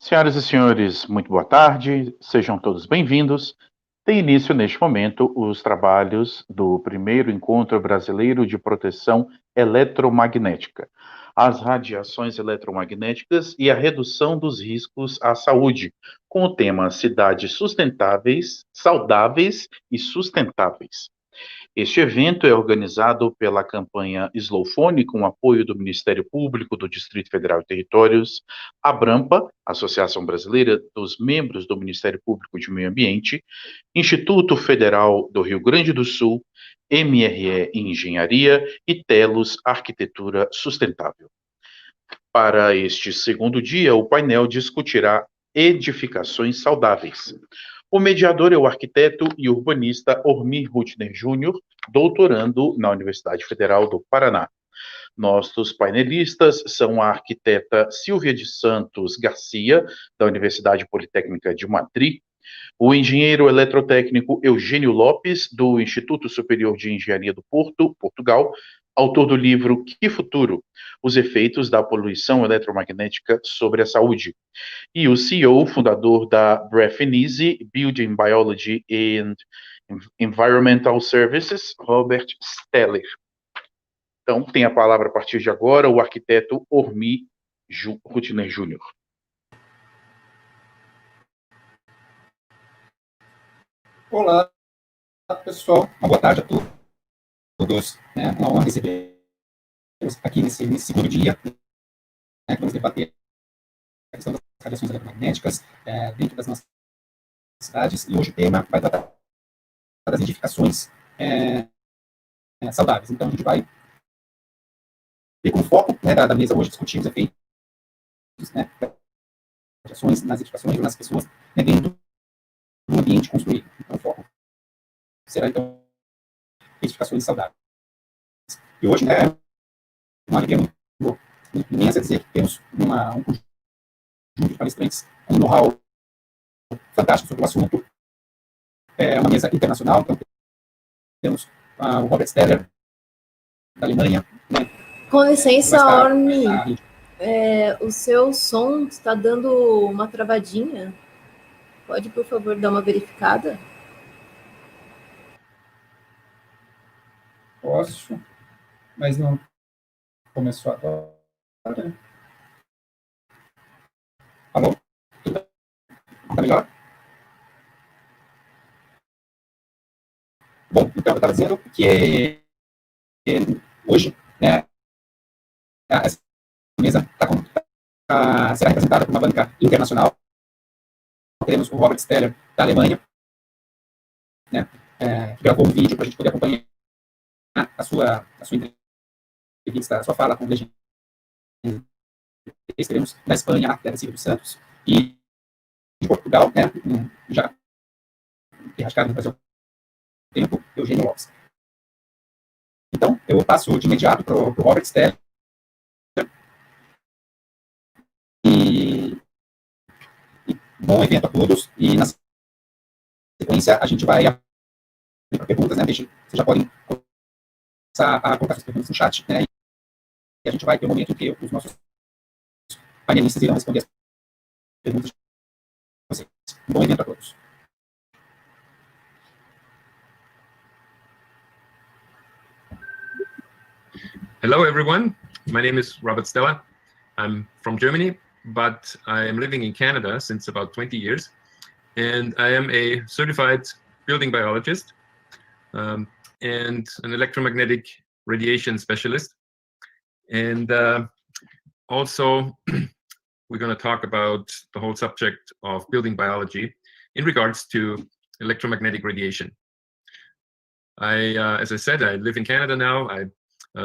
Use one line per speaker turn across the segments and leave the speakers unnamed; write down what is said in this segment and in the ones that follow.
Senhoras e senhores, muito boa tarde, sejam todos bem-vindos. Tem início neste momento os trabalhos do primeiro Encontro Brasileiro de Proteção Eletromagnética, as radiações eletromagnéticas e a redução dos riscos à saúde, com o tema Cidades Sustentáveis, Saudáveis e Sustentáveis. Este evento é organizado pela campanha SlowPhone, com apoio do Ministério Público do Distrito Federal e Territórios, a Brampa, Associação Brasileira dos Membros do Ministério Público de Meio Ambiente, Instituto Federal do Rio Grande do Sul, MRE Engenharia e Tellus Arquitetura Sustentável. Para este segundo dia, o painel discutirá edificações saudáveis. O mediador é o arquiteto e urbanista Ormy Hütner Jr., doutorando na Universidade Federal do Paraná. Nossos painelistas são a arquiteta Silvia de Santos Garcia, da Universidade Politécnica de Madrid, o engenheiro eletrotécnico Eugênio Lopes, do Instituto Superior de Engenharia do Porto, Portugal, autor do livro Que Futuro? Os efeitos da poluição eletromagnética sobre a saúde. E o CEO, fundador da Brasileiro Building Biology and Environmental Services, Robert Steller. Então, tem a palavra a partir de agora o arquiteto Ormy Hütner Jr.
Olá, pessoal. Uma boa tarde a todos. Uma honra receber aqui nesse segundo dia, que vamos debater a questão das radiações eletromagnéticas dentro das nossas cidades. E hoje o tema vai tratar das edificações saudáveis. Então, a gente vai ter como foco da mesa hoje discutir os efeitos das radiações nas edificações ou nas pessoas dentro do ambiente construído. Então, o foco será, então, edificações saudáveis. E hoje, uma alegria muito imensa dizer que temos um conjunto de palestrantes com know-how fantástico sobre o assunto. É uma mesa internacional, então temos o Robert Steller, da Alemanha.
Com licença, Ormy, o seu som está dando uma travadinha. Pode, por favor, dar uma verificada?
Posso, mas não começou agora. Alô? Tá melhor? Bom, então eu estava dizendo que hoje, essa mesa será representada por uma banca internacional. Teremos o Robert Steller, da Alemanha, que gravou um vídeo para a gente poder acompanhar a sua entrevista, a sua fala com o legenda. Teremos da Espanha, da Silvia dos Santos, e de Portugal, já enrascado no Brasil tempo, Eugênio Lopes. Então, eu passo de imediato para o Robert Steller. E bom evento a todos. E na sequência, a gente vai abrir para perguntas, Vocês já podem começar a colocar suas perguntas no chat, E a gente vai ter um momento em que os nossos panelistas irão responder as perguntas de vocês. Um bom evento a todos.
Hello, everyone. My name is Robert Steller. I'm from Germany, but I am living in Canada since about 20 years. And I am a certified building biologist and an electromagnetic radiation specialist. And also, we're going to talk about the whole subject of building biology in regards to electromagnetic radiation. As I said, I live in Canada now.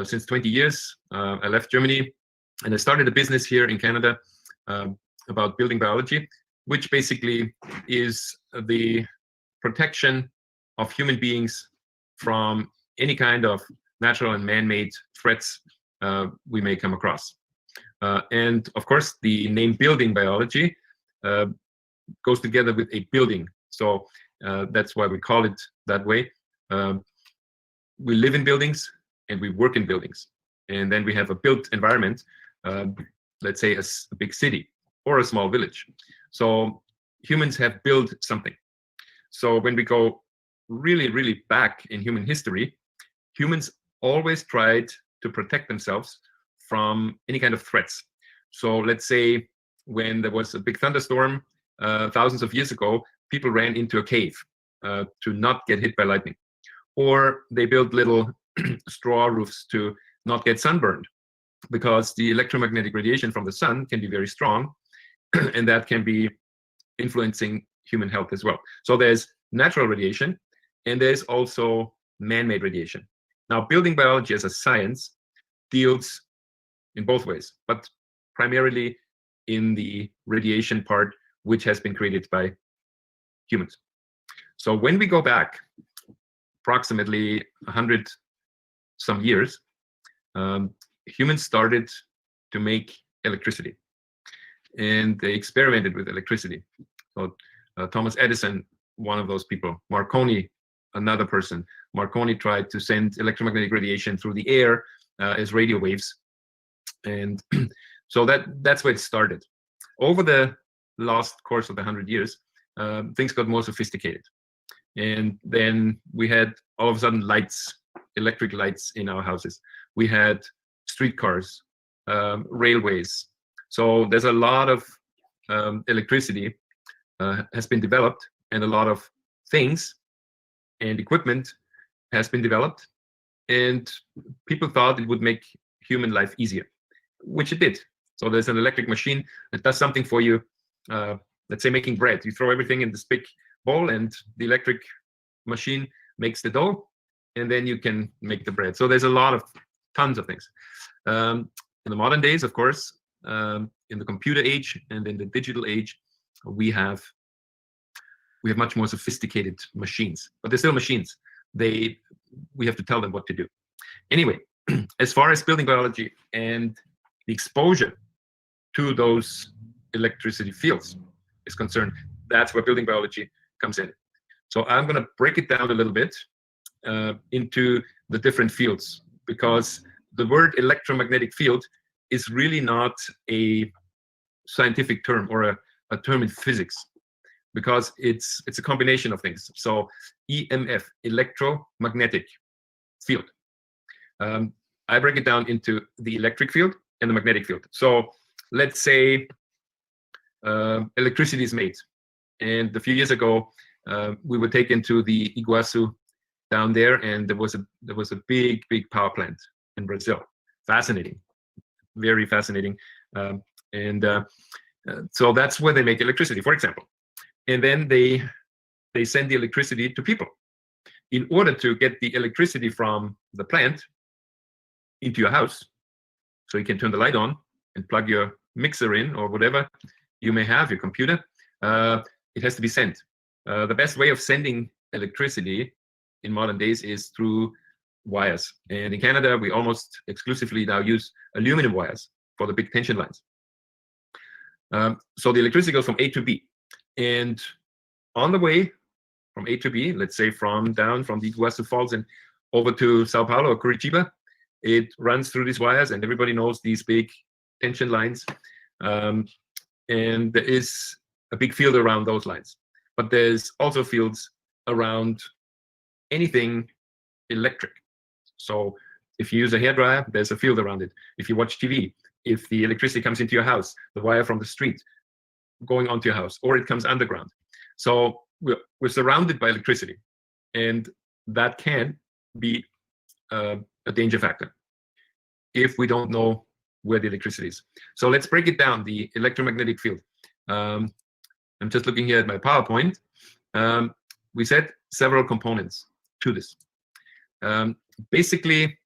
Since 20 years, I left Germany and I started a business here in Canada about building biology, which basically is the protection of human beings from any kind of natural and man-made threats we may come across. And of course, the name building biology goes together with a building. So that's why we call it that way. We live in buildings and we work in buildings. And then we have a built environment, let's say a big city or a small village. So humans have built something. So when we go really, really back in human history, humans always tried to protect themselves from any kind of threats. So let's say when there was a big thunderstorm thousands of years ago, people ran into a cave to not get hit by lightning. Or they built little straw roofs to not get sunburned, because the electromagnetic radiation from the sun can be very strong, and that can be influencing human health as well. So there's natural radiation, and there's also man-made radiation. Now, building biology as a science deals in both ways, but primarily in the radiation part, which has been created by humans. So when we go back approximately 100 some years, humans started to make electricity, and they experimented with electricity. So Thomas Edison, one of those people, Marconi, another person. Marconi tried to send electromagnetic radiation through the air as radio waves, and so that's where it started. Over the last course of the 100 years, things got more sophisticated, and then we had all of a sudden lights, electric lights in our houses. We had streetcars, railways. So there's a lot of electricity has been developed, and a lot of things and equipment has been developed, and people thought it would make human life easier, which it did. So there's an electric machine that does something for you. Let's say making bread. You throw everything in this big bowl, and the electric machine makes the dough, and then you can make the bread. So there's a lot of tons of things. In the modern days, of course, in the computer age and in the digital age, we have much more sophisticated machines, but they're still machines. We have to tell them what to do. Anyway, as far as building biology and the exposure to those electricity fields is concerned, that's where building biology comes in. So I'm going to break it down a little bit into the different fields, because the word electromagnetic field is really not a scientific term or a term in physics, because it's a combination of things. So EMF, electromagnetic field. I break it down into the electric field and the magnetic field. So let's say electricity is made, and a few years ago we were taken to the Iguazu down there, and there was a big power plant in Brazil. Fascinating, very fascinating. So that's where they make electricity, for example. And then they send the electricity to people. In order to get the electricity from the plant into your house, so you can turn the light on and plug your mixer in, or whatever you may have, your computer, it has to be sent. The best way of sending electricity in modern days is through wires. And in Canada, we almost exclusively now use aluminum wires for the big tension lines. So the electricity goes from A to B. And on the way from A to B, let's say from the Iguazu Falls and over to Sao Paulo or Curitiba, it runs through these wires, and everybody knows these big tension lines. And there is a big field around those lines. But there's also fields around anything electric. So if you use a hairdryer, there's a field around it. If you watch TV, if the electricity comes into your house, the wire from the street going onto your house, or it comes underground. So we're surrounded by electricity, and that can be a danger factor if we don't know where the electricity is. So let's break it down, the electromagnetic field. I'm just looking here at my PowerPoint. We said several components to this. Basically,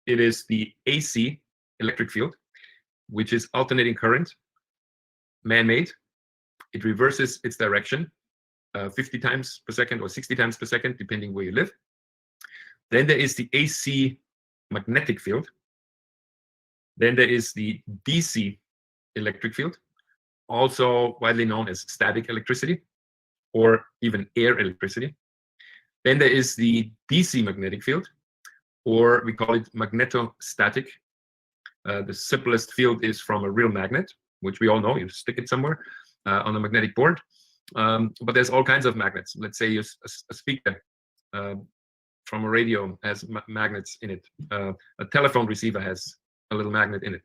it is the AC electric field, which is alternating current, man-made. It reverses its direction 50 times per second or 60 times per second, depending where you live. Then there is the AC magnetic field. Then there is the DC electric field, also widely known as static electricity or even air electricity. Then there is the DC magnetic field, or we call it magnetostatic. The simplest field is from a real magnet, which we all know, you stick it somewhere on a magnetic board. But there's all kinds of magnets. Let's say a speaker from a radio has magnets in it. A telephone receiver has a little magnet in it.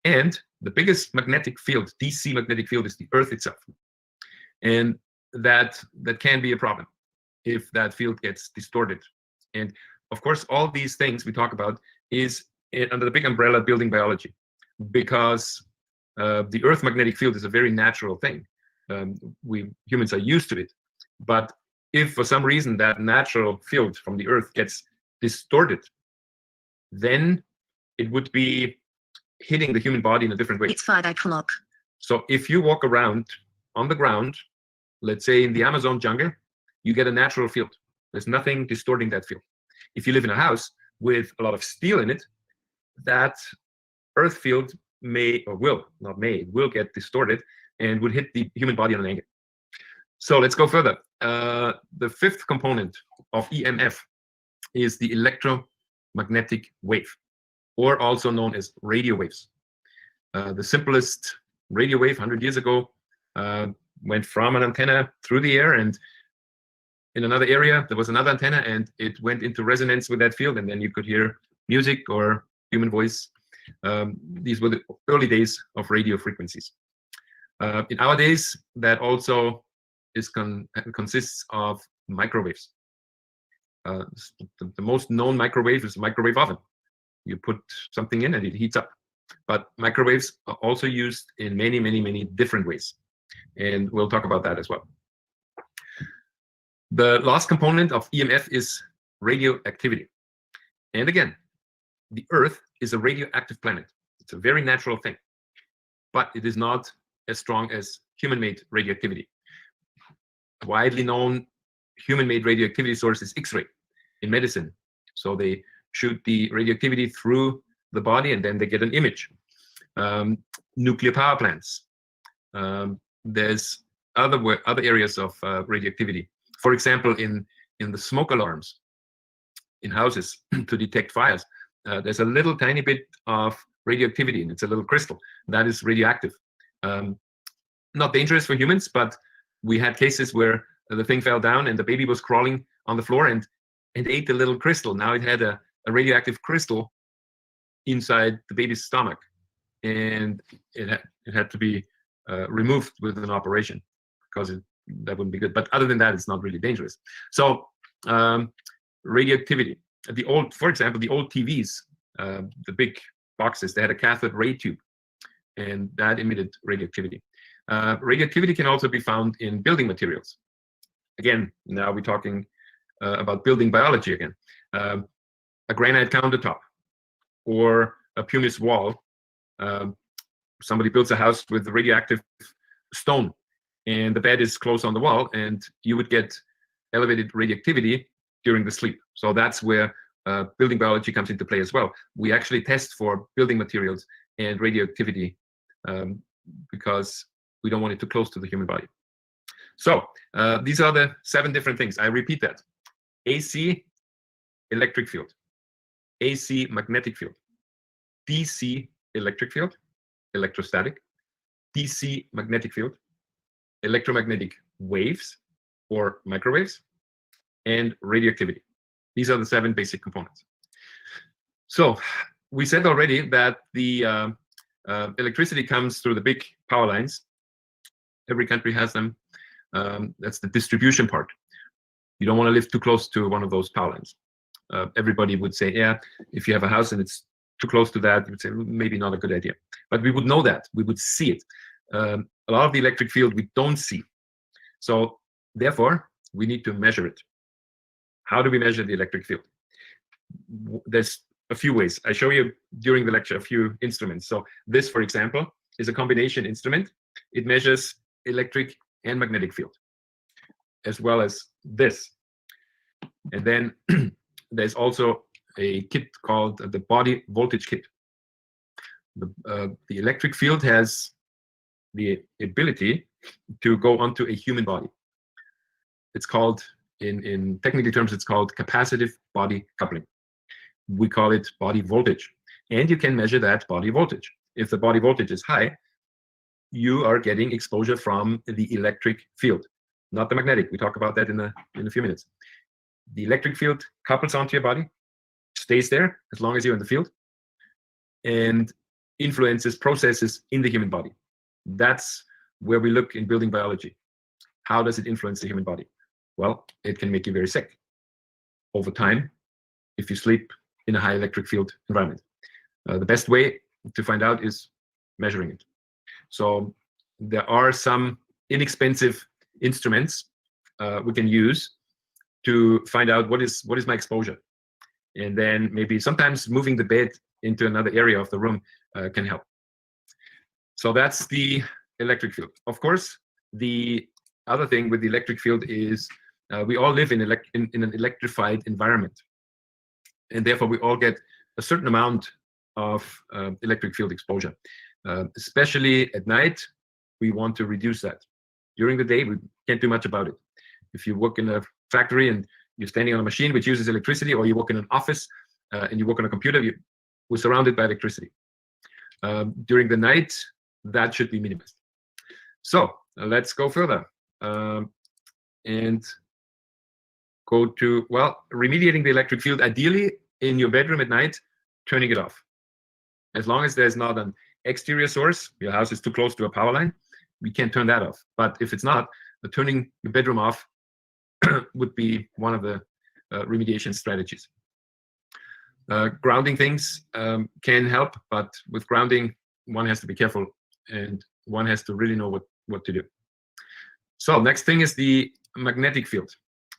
And the biggest magnetic field, DC magnetic field, is the Earth itself. And that can be a problem if that field gets distorted. And of course, all these things we talk about is under the big umbrella building biology, because the Earth magnetic field is a very natural thing. We humans are used to it. But if for some reason that natural field from the Earth gets distorted, then it would be hitting the human body in a different way.
It's 5 o'clock.
So if you walk around on the ground, let's say in the Amazon jungle, you get a natural field. There's nothing distorting that field. If you live in a house with a lot of steel in it, that Earth field may, or will, not may, will get distorted and would hit the human body on an angle. So let's go further. The fifth component of EMF is the electromagnetic wave, or also known as radio waves. The simplest radio wave 100 years ago went from an antenna through the air, and in another area there was another antenna, and it went into resonance with that field, and then you could hear music or human voice. These were the early days of radio frequencies. In our days, that also consists of microwaves. The most known microwave is a microwave oven. You put something in and it heats up. But microwaves are also used in many, many, many different ways. And we'll talk about that as well. The last component of EMF is radioactivity. And again, the Earth is a radioactive planet. It's a very natural thing. But it is not as strong as human-made radioactivity. Widely known human-made radioactivity source is X-ray in medicine. So they shoot the radioactivity through the body and then they get an image. Nuclear power plants. There's other areas of radioactivity. For example, in the smoke alarms in houses to detect fires, there's a little tiny bit of radioactivity, and it's a little crystal that is radioactive. Not dangerous for humans, but we had cases where the thing fell down and the baby was crawling on the floor and ate the little crystal. Now it had a radioactive crystal inside the baby's stomach, and it had to be removed with an operation because that wouldn't be good. But other than that, it's not really dangerous. So radioactivity. For example, the old TVs, the big boxes, they had a cathode ray tube, and that emitted radioactivity. Radioactivity can also be found in building materials. Again, now we're talking about building biology again. A granite countertop or a pumice wall. Somebody builds a house with radioactive stone, and the bed is close on the wall, and you would get elevated radioactivity during the sleep. So that's where building biology comes into play as well. We actually test for building materials and radioactivity because we don't want it too close to the human body. So these are the 7 different things. I repeat that. AC, electric field. AC, magnetic field. DC, electric field, electrostatic. DC, magnetic field. Electromagnetic waves or microwaves. And radioactivity. These are the 7 basic components. So we said already that the electricity comes through the big power lines. Every country has them. That's the distribution part. You don't want to live too close to one of those power lines. Everybody would say, yeah, if you have a house and it's too close to that, you would say, maybe not a good idea. But we would know that. We would see it. A lot of the electric field we don't see. So therefore, we need to measure it. How do we measure the electric field? There's a few ways. I show you during the lecture a few instruments. So this, for example, is a combination instrument. It measures electric and magnetic field, as well as this. And then there's also a kit called the body voltage kit. The electric field has the ability to go onto a human body. It's called, in technical terms, it's called capacitive body coupling. We call it body voltage. And you can measure that body voltage. If the body voltage is high, you are getting exposure from the electric field, not the magnetic. We talk about that in a few minutes. The electric field couples onto your body, stays there as long as you're in the field, and influences processes in the human body. That's where we look in building biology. How does it influence the human body? Well, it can make you very sick over time if you sleep in a high electric field environment. The best way to find out is measuring it. So there are some inexpensive instruments we can use to find out what is my exposure. And then maybe sometimes moving the bed into another area of the room can help. So that's the electric field. Of course, the other thing with the electric field is we all live in an electrified environment. And therefore, we all get a certain amount of electric field exposure. Especially at night, we want to reduce that. During the day, we can't do much about it. If you work in a factory and you're standing on a machine which uses electricity, or you work in an office and you work on a computer, we're surrounded by electricity. During the night, that should be minimized. So let's go further and go to, well, remediating the electric field, ideally in your bedroom at night, turning it off. As long as there's not an exterior source, your house is too close to a power line, we can't turn that off. But if it's not, turning your bedroom off would be one of the remediation strategies. Grounding things can help, but with grounding, one has to be careful and one has to really know what to do. So next thing is the magnetic field.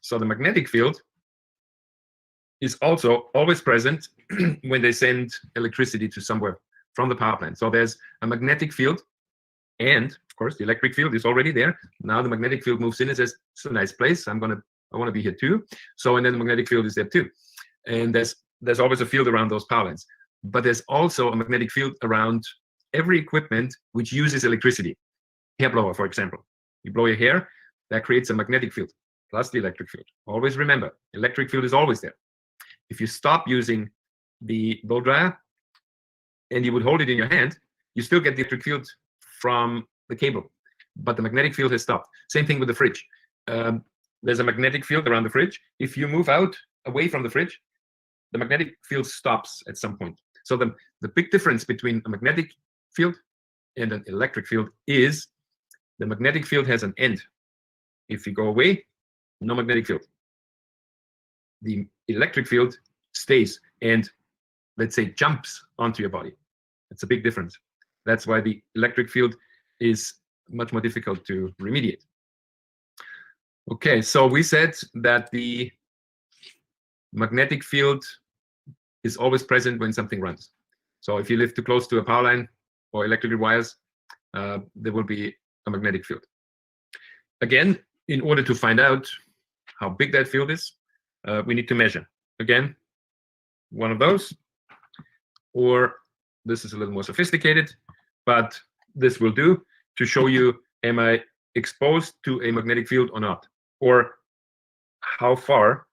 So the magnetic field is also always present when they send electricity to somewhere from the power plant. So there's a magnetic field, and of course the electric field is already there. Now the magnetic field moves in and says, it's a nice place, I want to be here too. So, and then the magnetic field is there too. And there's always a field around those power lines. But there's also a magnetic field around every equipment which uses electricity. Hair blower, for example. You blow your hair, that creates a magnetic field, plus the electric field. Always remember, electric field is always there. If you stop using the blow dryer and you would hold it in your hand, you still get the electric field from the cable, but the magnetic field has stopped. Same thing with the fridge. There's a magnetic field around the fridge. If you move out away from the fridge, the magnetic field stops at some point. So the big difference between a magnetic field and an electric field is the magnetic field has an end. If you go away, no magnetic field. The electric field stays and, let's say, jumps onto your body. It's a big difference. That's why the electric field is much more difficult to remediate. Okay, so we said that the magnetic field is always present when something runs. So if you live too close to a power line or electrical wires, there will be a magnetic field. Again, in order to find out how big that field is, we need to measure. Again, one of those, or this is a little more sophisticated, but this will do to show you, am I exposed to a magnetic field or not? Or how far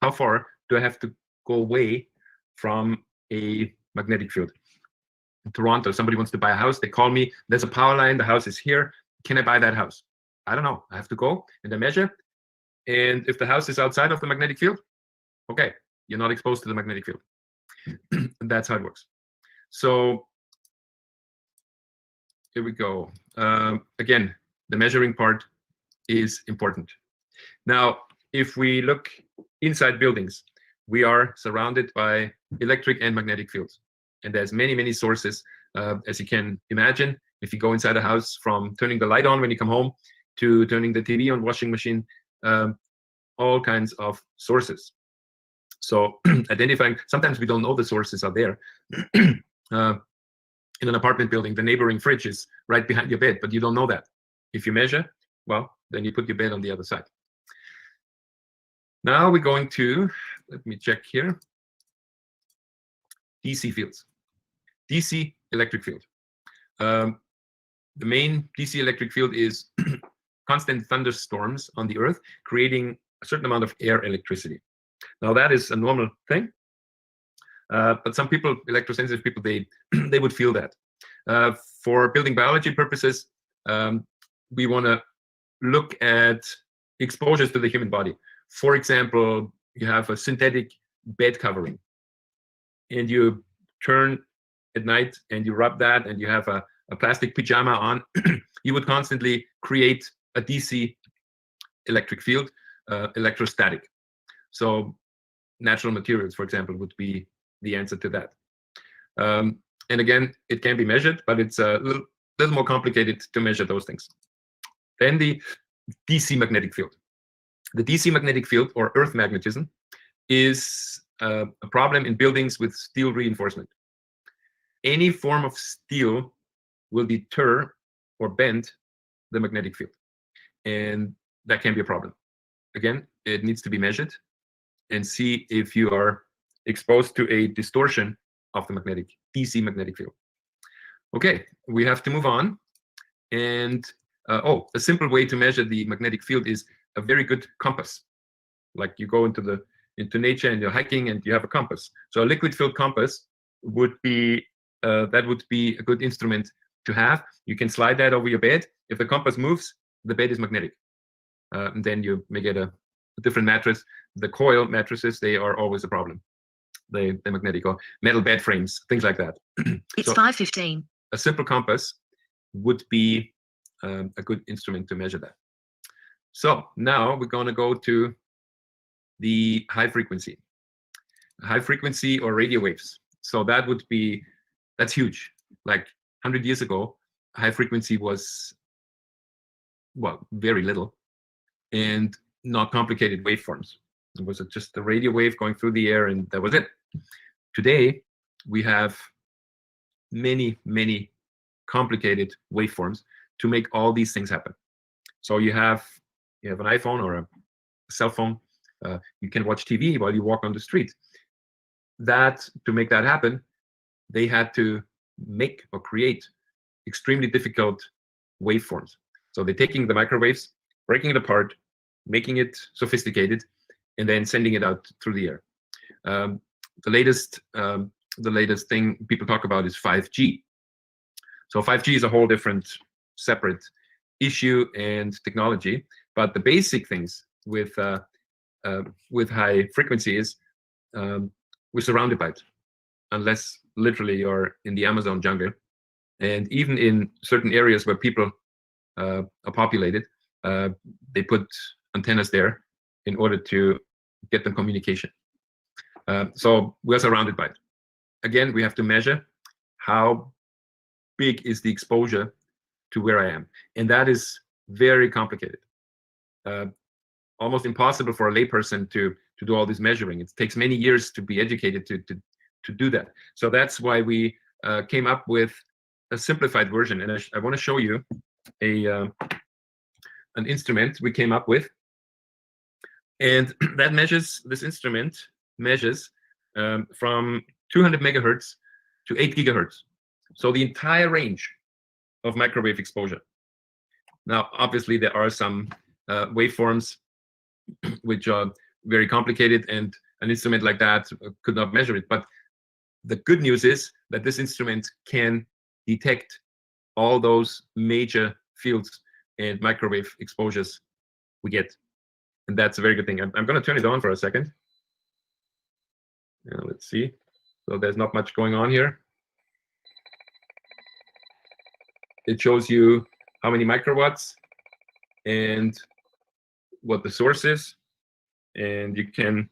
do I have to go away from a magnetic field? In Toronto, somebody wants to buy a house, they call me, there's a power line, the house is here, can I buy that house? I don't know, I have to go and I measure, and if the house is outside of the magnetic field, okay, you're not exposed to the magnetic field. And that's how it works. So here we go. Again, the measuring part is important. Now, if we look inside buildings, we are surrounded by electric and magnetic fields. And there's many, many sources, as you can imagine. If you go inside a house, from turning the light on when you come home to turning the TV on, washing machine, all kinds of sources. So identifying, sometimes we don't know the sources are there. In an apartment building, the neighboring fridge is right behind your bed, but you don't know that. If you measure, well, then you put your bed on the other side. Now we're going to, let me check here, DC fields. DC electric field. The main DC electric field is constant thunderstorms on the Earth, creating a certain amount of air electricity. Now that is a normal thing, but some people, electrosensitive people, they would feel that. For building biology purposes, we want to look at exposures to the human body. For example, you have a synthetic bed covering, and you turn at night and you rub that, and you have a plastic pajama on. You would constantly create a DC electric field, electrostatic. So natural materials, for example, would be the answer to that. And again, it can be measured, but it's a little more complicated to measure those things. Then the DC magnetic field. The DC magnetic field, or earth magnetism, is a problem in buildings with steel reinforcement. Any form of steel will deter or bend the magnetic field, and that can be a problem. Again, it needs to be measured and see if you are exposed to a distortion of the DC magnetic field. Okay, we have to move on. And a simple way to measure the magnetic field is a very good compass. Like you go into nature and you're hiking and you have a compass. So a liquid-filled compass would be a good instrument to have. You can slide that over your bed. If the compass moves, the bed is magnetic. And then you may get a different mattress. The coil mattresses, they are always a problem. They're magnetic, or metal bed frames, things like that.
It's 5:15.
A simple compass would be a good instrument to measure that. So now we're going to go to the high frequency or radio waves. So that's huge. Like 100 years ago, high frequency was, well, very little and not complicated waveforms. It was just a radio wave going through the air, and that was it. Today, we have many, many complicated waveforms to make all these things happen. So you have an iPhone or a cell phone. You can watch TV while you walk on the street. To make that happen, they had to make or create extremely difficult waveforms. So they're taking the microwaves, breaking it apart, making it sophisticated, and then sending it out through the air. The latest thing people talk about is 5G. So 5G is a whole different, separate issue and technology. But the basic things with high frequency is we're surrounded by it, unless literally you're in the Amazon jungle. And even in certain areas where people are populated, they put antennas there in order to get them communication. So we're surrounded by it. Again, we have to measure how big is the exposure to where I am. And that is very complicated. Almost impossible for a layperson to do all this measuring. It takes many years to be educated to do that. So that's why we came up with a simplified version. And I want to show you an instrument we came up with. And this instrument measures from 200 megahertz to 8 gigahertz. So the entire range of microwave exposure. Now, obviously, there are some waveforms which are very complicated, and an instrument like that could not measure it. But the good news is that this instrument can detect all those major fields and microwave exposures we get. And that's a very good thing. I'm going to turn it on for a second. Let's see. So there's not much going on here. It shows you how many microwatts and what the source is. And you can,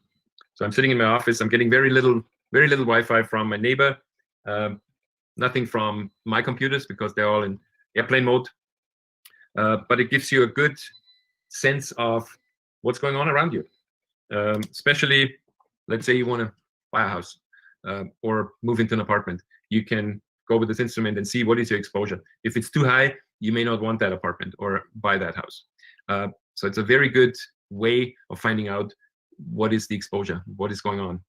so I'm sitting in my office. I'm getting very little Wi-Fi from my neighbor. Nothing from my computers because they're all in airplane mode. But it gives you a good sense of what's going on around you. Especially, let's say you want to buy a house or move into an apartment. You can go with this instrument and see what is your exposure. If it's too high, you may not want that apartment or buy that house. So it's a very good way of finding out what is the exposure, what is going on.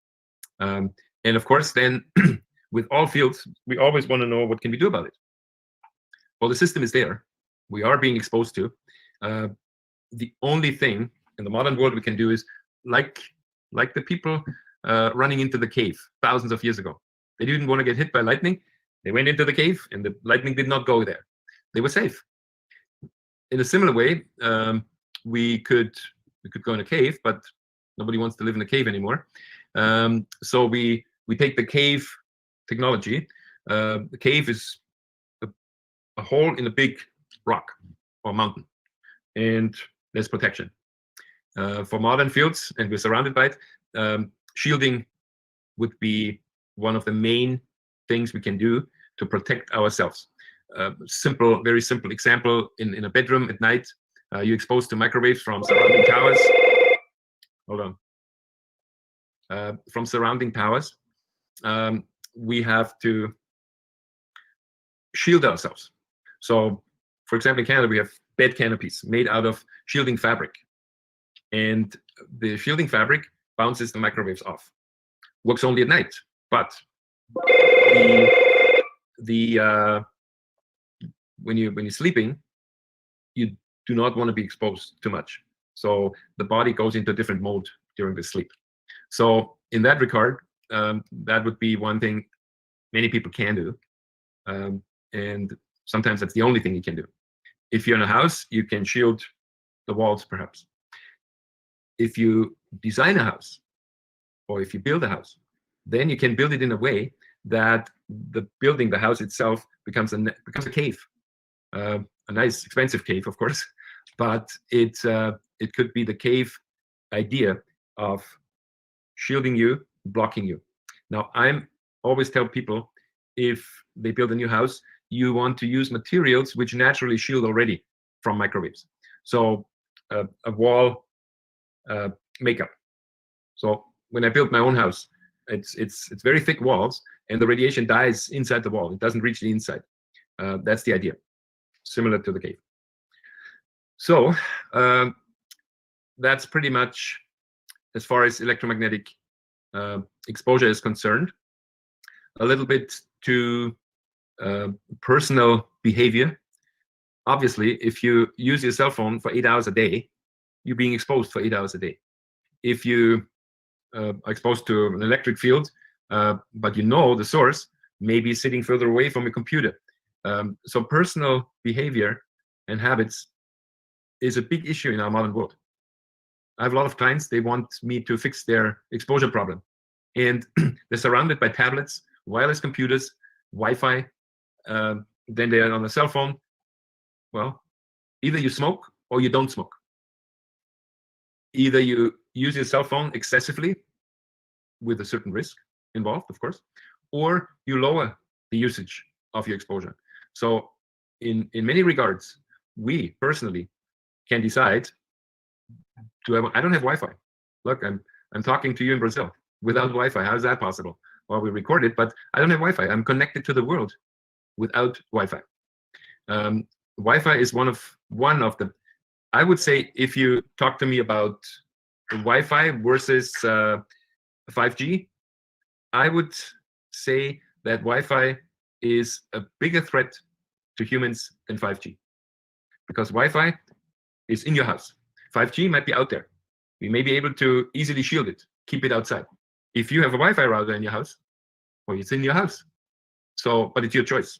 And of course, then with all fields, we always want to know what can we do about it. Well, the system is there. We are being exposed to. The only thing in the modern world we can do is like the people running into the cave thousands of years ago. They didn't want to get hit by lightning. They went into the cave, and the lightning did not go there. They were safe. In a similar way, we could go in a cave, but nobody wants to live in a cave anymore. So we take the cave technology. The cave is a hole in a big rock or mountain, and there's protection. For modern fields, and we're surrounded by it, shielding would be one of the main things we can do to protect ourselves. Very simple example, in a bedroom at night, you're exposed to microwaves from surrounding towers. Hold on. From surrounding towers, we have to shield ourselves. So, for example, in Canada, we have bed canopies made out of shielding fabric. And the shielding fabric bounces the microwaves off. Works only at night, but when you're sleeping, you do not want to be exposed too much. So the body goes into a different mode during the sleep. So in that regard, that would be one thing many people can do. And sometimes that's the only thing you can do. If you're in a house, you can shield the walls, perhaps. If you design a house, or if you build a house, then you can build it in a way that the house itself becomes a cave. A nice, expensive cave, of course, but it could be the cave idea of shielding you, blocking you. Now, I always tell people, if they build a new house, you want to use materials which naturally shield already from microwaves. So a wall makeup. So when I built my own house, it's very thick walls, and the radiation dies inside the wall. It doesn't reach the inside. That's the idea, similar to the cave. So that's pretty much as far as electromagnetic exposure is concerned. A little bit to personal behavior. Obviously, if you use your cell phone for 8 hours a day, you're being exposed for 8 hours a day. If you are exposed to an electric field, but you know the source may be sitting further away from your computer. So personal behavior and habits is a big issue in our modern world. I have a lot of clients, they want me to fix their exposure problem. And they're surrounded by tablets, wireless computers, Wi-Fi, then they're on a cell phone. Well, either you smoke or you don't smoke. Either you use your cell phone excessively, with a certain risk involved, of course, or you lower the usage of your exposure. So in many regards, we personally can decide I don't have Wi-Fi. Look, I'm talking to you in Brazil without Wi-Fi. How is that possible? Well, we record it, but I don't have Wi-Fi. I'm connected to the world without Wi-Fi. Wi-Fi is one of the, I would say, if you talk to me about Wi-Fi versus 5G, I would say that Wi-Fi is a bigger threat to humans than 5G, because Wi-Fi is in your house. 5G might be out there. We may be able to easily shield it, keep it outside. If you have a Wi-Fi router in your house, well, it's in your house. So, but it's your choice.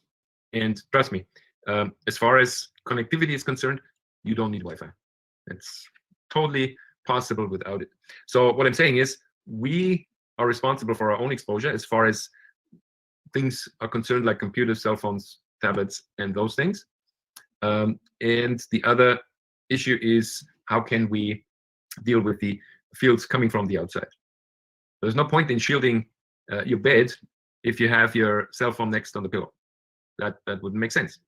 And trust me, as far as connectivity is concerned, you don't need Wi-Fi. It's totally possible without it. So what I'm saying is, we are responsible for our own exposure as far as things are concerned, like computers, cell phones, tablets, and those things. And the other issue is, how can we deal with the fields coming from the outside? There's no point in shielding your bed if you have your cell phone next on the pillow. That wouldn't make sense.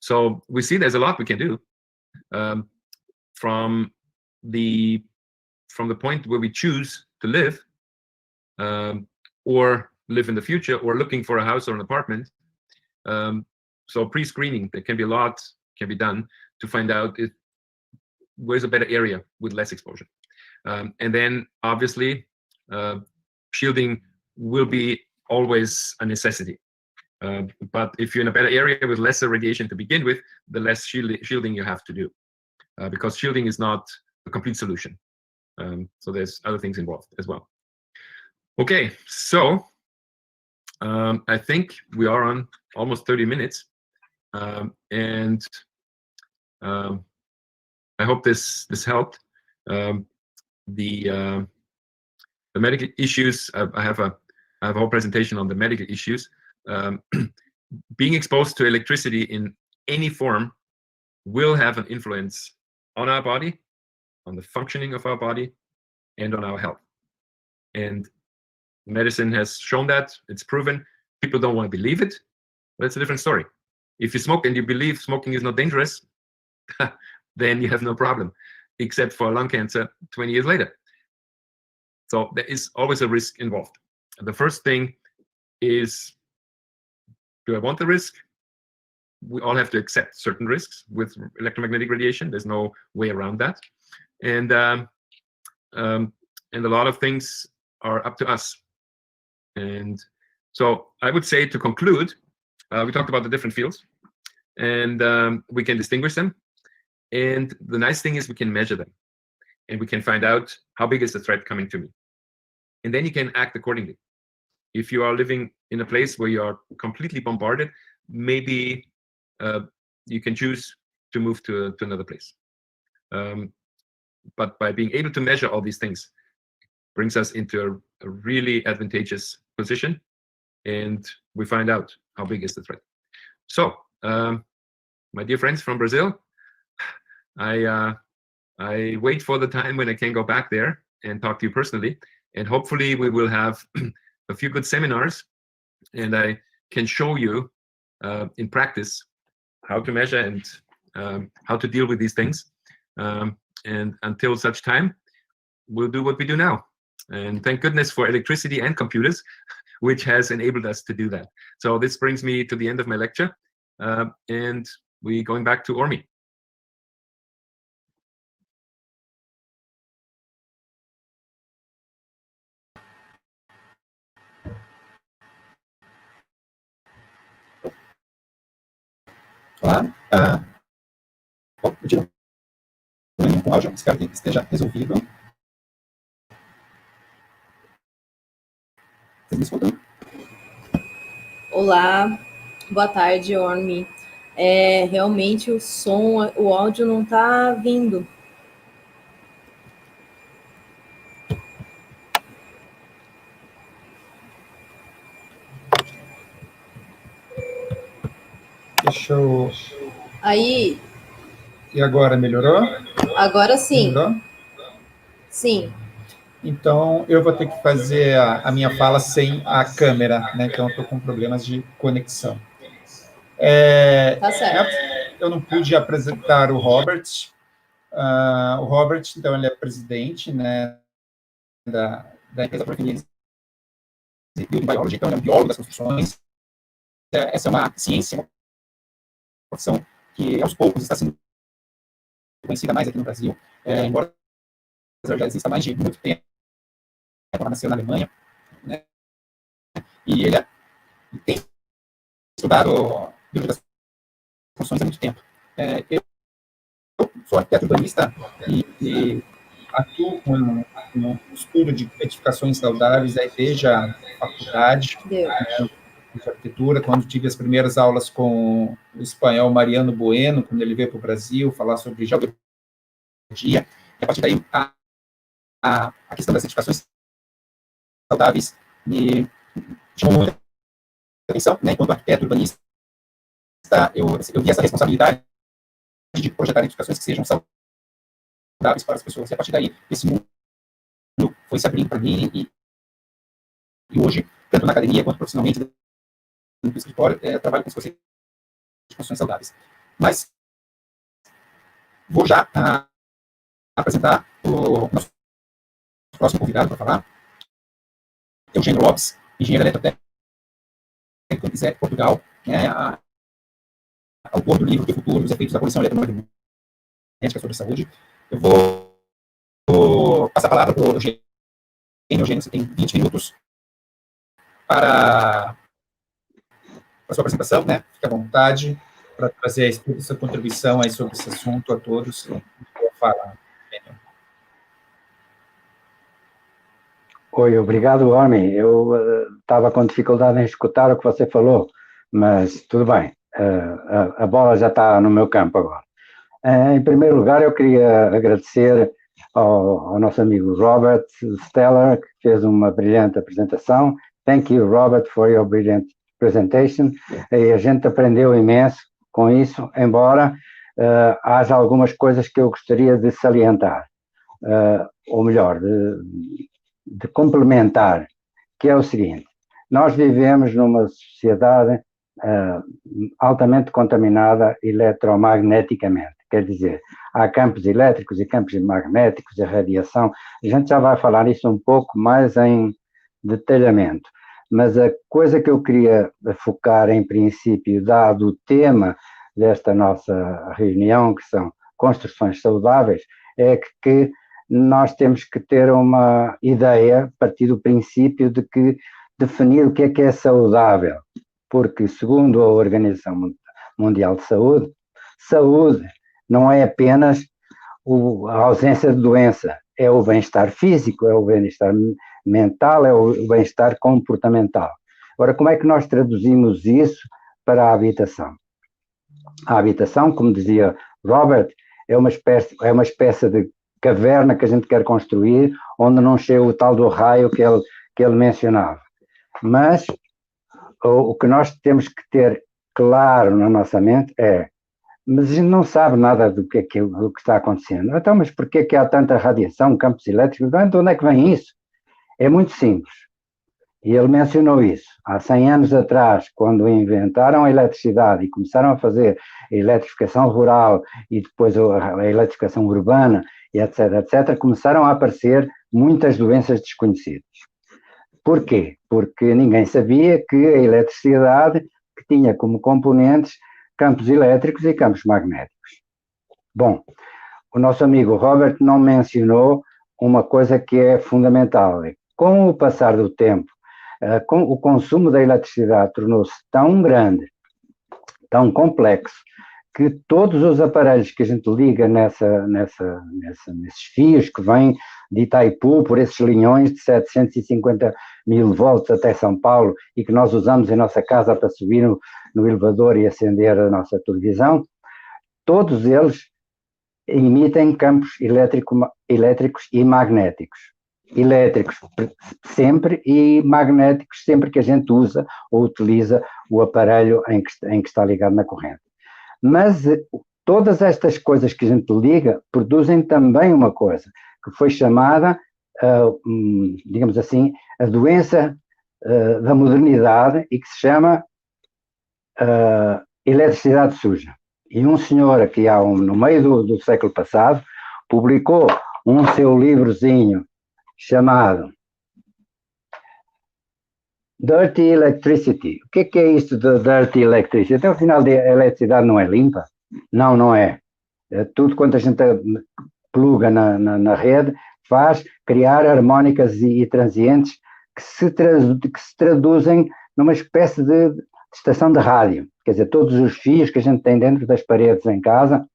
So we see there's a lot we can do from the point where we choose to live, or live in the future, or looking for a house or an apartment. So pre-screening, there can be a lot can be done to find out where's a better area with less exposure. And then obviously shielding will be always a necessity. But if you're in a better area with lesser radiation to begin with, the less shielding you have to do, because shielding is not a complete solution. So there's other things involved as well. Okay, so I think we are on almost 30 minutes. And I hope this helped. The medical issues, I have a whole presentation on the medical issues. Being exposed to electricity in any form will have an influence on our body, on the functioning of our body, and on our health. And medicine has shown that. It's proven. People don't want to believe it, but it's a different story. If you smoke and you believe smoking is not dangerous, then you have no problem, except for lung cancer 20 years later. So there is always a risk involved. The first thing is, do I want the risk? We all have to accept certain risks with electromagnetic radiation. There's no way around that. And a lot of things are up to us. And so I would say, to conclude, we talked about the different fields, and we can distinguish them. And the nice thing is we can measure them, and we can find out how big is the threat coming to me. And then you can act accordingly. If you are living in a place where you are completely bombarded, maybe you can choose to move to another place. But by being able to measure all these things brings us into a really advantageous position, and we find out how big is the threat. So, my dear friends from Brazil, I wait for the time when I can go back there and talk to you personally, and hopefully we will have a few good seminars, and I can show you in practice how to measure and how to deal with these things. And until such time, we'll do what we do now. And thank goodness for electricity and computers, which has enabled us to do that. So this brings me to the end of my lecture, and we're going back to Ormy.
Olá, bom, eu tiro com o áudio, espero que esteja resolvido. Vocês me escutam?
Olá, boa tarde, Ormy. Realmente o som, o áudio não está vindo.
Deixa eu...
Aí.
E agora, melhorou?
Agora sim.
Melhorou?
Sim.
Então, eu vou ter que fazer a minha fala sem a câmera, né? Então, eu estou com problemas de conexão.
Tá certo.
Eu não pude apresentar o Robert. O Robert, então, ele é presidente, né, da empresa Building Biology, então ele é um biólogo das construções. Essa é uma ciência, uma profissão que, aos poucos, está sendo conhecida mais aqui no Brasil, embora já exista há mais de muito tempo. Ela nasceu na Alemanha, né? E ele tem estudado biologia das construções há muito tempo. Eu sou arquiteto urbanista e atuo com o estudo de edificações saudáveis desde a faculdade de arquitetura, quando tive as primeiras aulas com o espanhol Mariano Bueno, quando ele veio para o Brasil falar sobre geologia. E a partir daí, a questão das edificações saudáveis me chamou muita atenção, né? Enquanto arquiteto urbanista, eu vi essa responsabilidade de projetar edificações que sejam saudáveis para as pessoas. E a partir daí, esse mundo foi se abrindo para mim e hoje, tanto na academia quanto profissionalmente, no escritório, trabalho com esse de construções saudáveis. Mas vou já apresentar o nosso próximo convidado para falar, Eugênio Lopes, engenheiro eletrotécnico em Portugal, né, autor do livro do futuro, os efeitos da poluição eletromagnética sobre a saúde. Eu vou passar a palavra para o Eugênio. Eugênio, você tem 20 minutos para a sua apresentação, né? Fique à vontade para trazer a sua contribuição aí sobre esse assunto a todos. Fala.
Oi, obrigado, Ormy. Eu estava com dificuldade em escutar o que você falou. mas tudo bem, a bola já está no meu campo agora. Em primeiro lugar, eu queria agradecer ao nosso amigo Robert Steller, que fez uma brilhante apresentação. Thank you, Robert, for your brilliant presentation. E a gente aprendeu imenso com isso, embora haja algumas coisas que eu gostaria de salientar, ou melhor, de complementar, que é o seguinte: nós vivemos numa sociedade altamente contaminada eletromagneticamente, quer dizer, há campos elétricos e campos magnéticos, a radiação, a gente já vai falar isso um pouco mais em detalhamento, mas a coisa que eu queria focar em princípio, dado o tema desta nossa reunião, que são construções saudáveis, é que nós temos que ter uma ideia, a partir do princípio de que definir o que é saudável, porque segundo a Organização Mundial de Saúde, saúde não é apenas a ausência de doença, é o bem-estar físico, é o bem-estar mental, é o bem-estar comportamental. Agora, como é que nós traduzimos isso para a habitação? A habitação, como dizia Robert, é uma espécie de caverna que a gente quer construir, onde não chega o tal do raio que ele mencionava. Mas o que nós temos que ter claro na nossa mente é: mas a gente não sabe nada do que está acontecendo. Então, mas por que há tanta radiação, campos elétricos? De onde é que vem isso? É muito simples. E ele mencionou isso. Há 100 anos atrás, quando inventaram a eletricidade e começaram a fazer a eletrificação rural e depois a eletrificação urbana, e etc., etc., começaram a aparecer muitas doenças desconhecidas. Porquê? Porque ninguém sabia que a eletricidade que tinha como componentes campos elétricos e campos magnéticos. Bom, o nosso amigo Robert não mencionou uma coisa que é fundamental. Com o passar do tempo, o consumo da eletricidade tornou-se tão grande, tão complexo, que todos os aparelhos que a gente liga nesses fios que vêm de Itaipu, por esses linhões de 750 mil volts até São Paulo, e que nós usamos em nossa casa para subir no elevador e acender a nossa televisão, todos eles emitem campos elétricos e magnéticos. Elétricos sempre e magnéticos sempre que a gente usa ou utiliza o aparelho em que está ligado na corrente. Mas todas estas coisas que a gente liga produzem também uma coisa que foi chamada, digamos assim, a doença da modernidade, e que se chama eletricidade suja. E um senhor aqui no meio do século passado publicou um seu livrozinho chamado Dirty Electricity. O que é isto de Dirty Electricity? Até o final a eletricidade não é limpa? Não, não é. Tudo quanto a gente pluga na rede faz criar harmónicas e transientes que se traduzem numa espécie de estação de rádio. Quer dizer, todos os fios que a gente tem dentro das paredes em casa,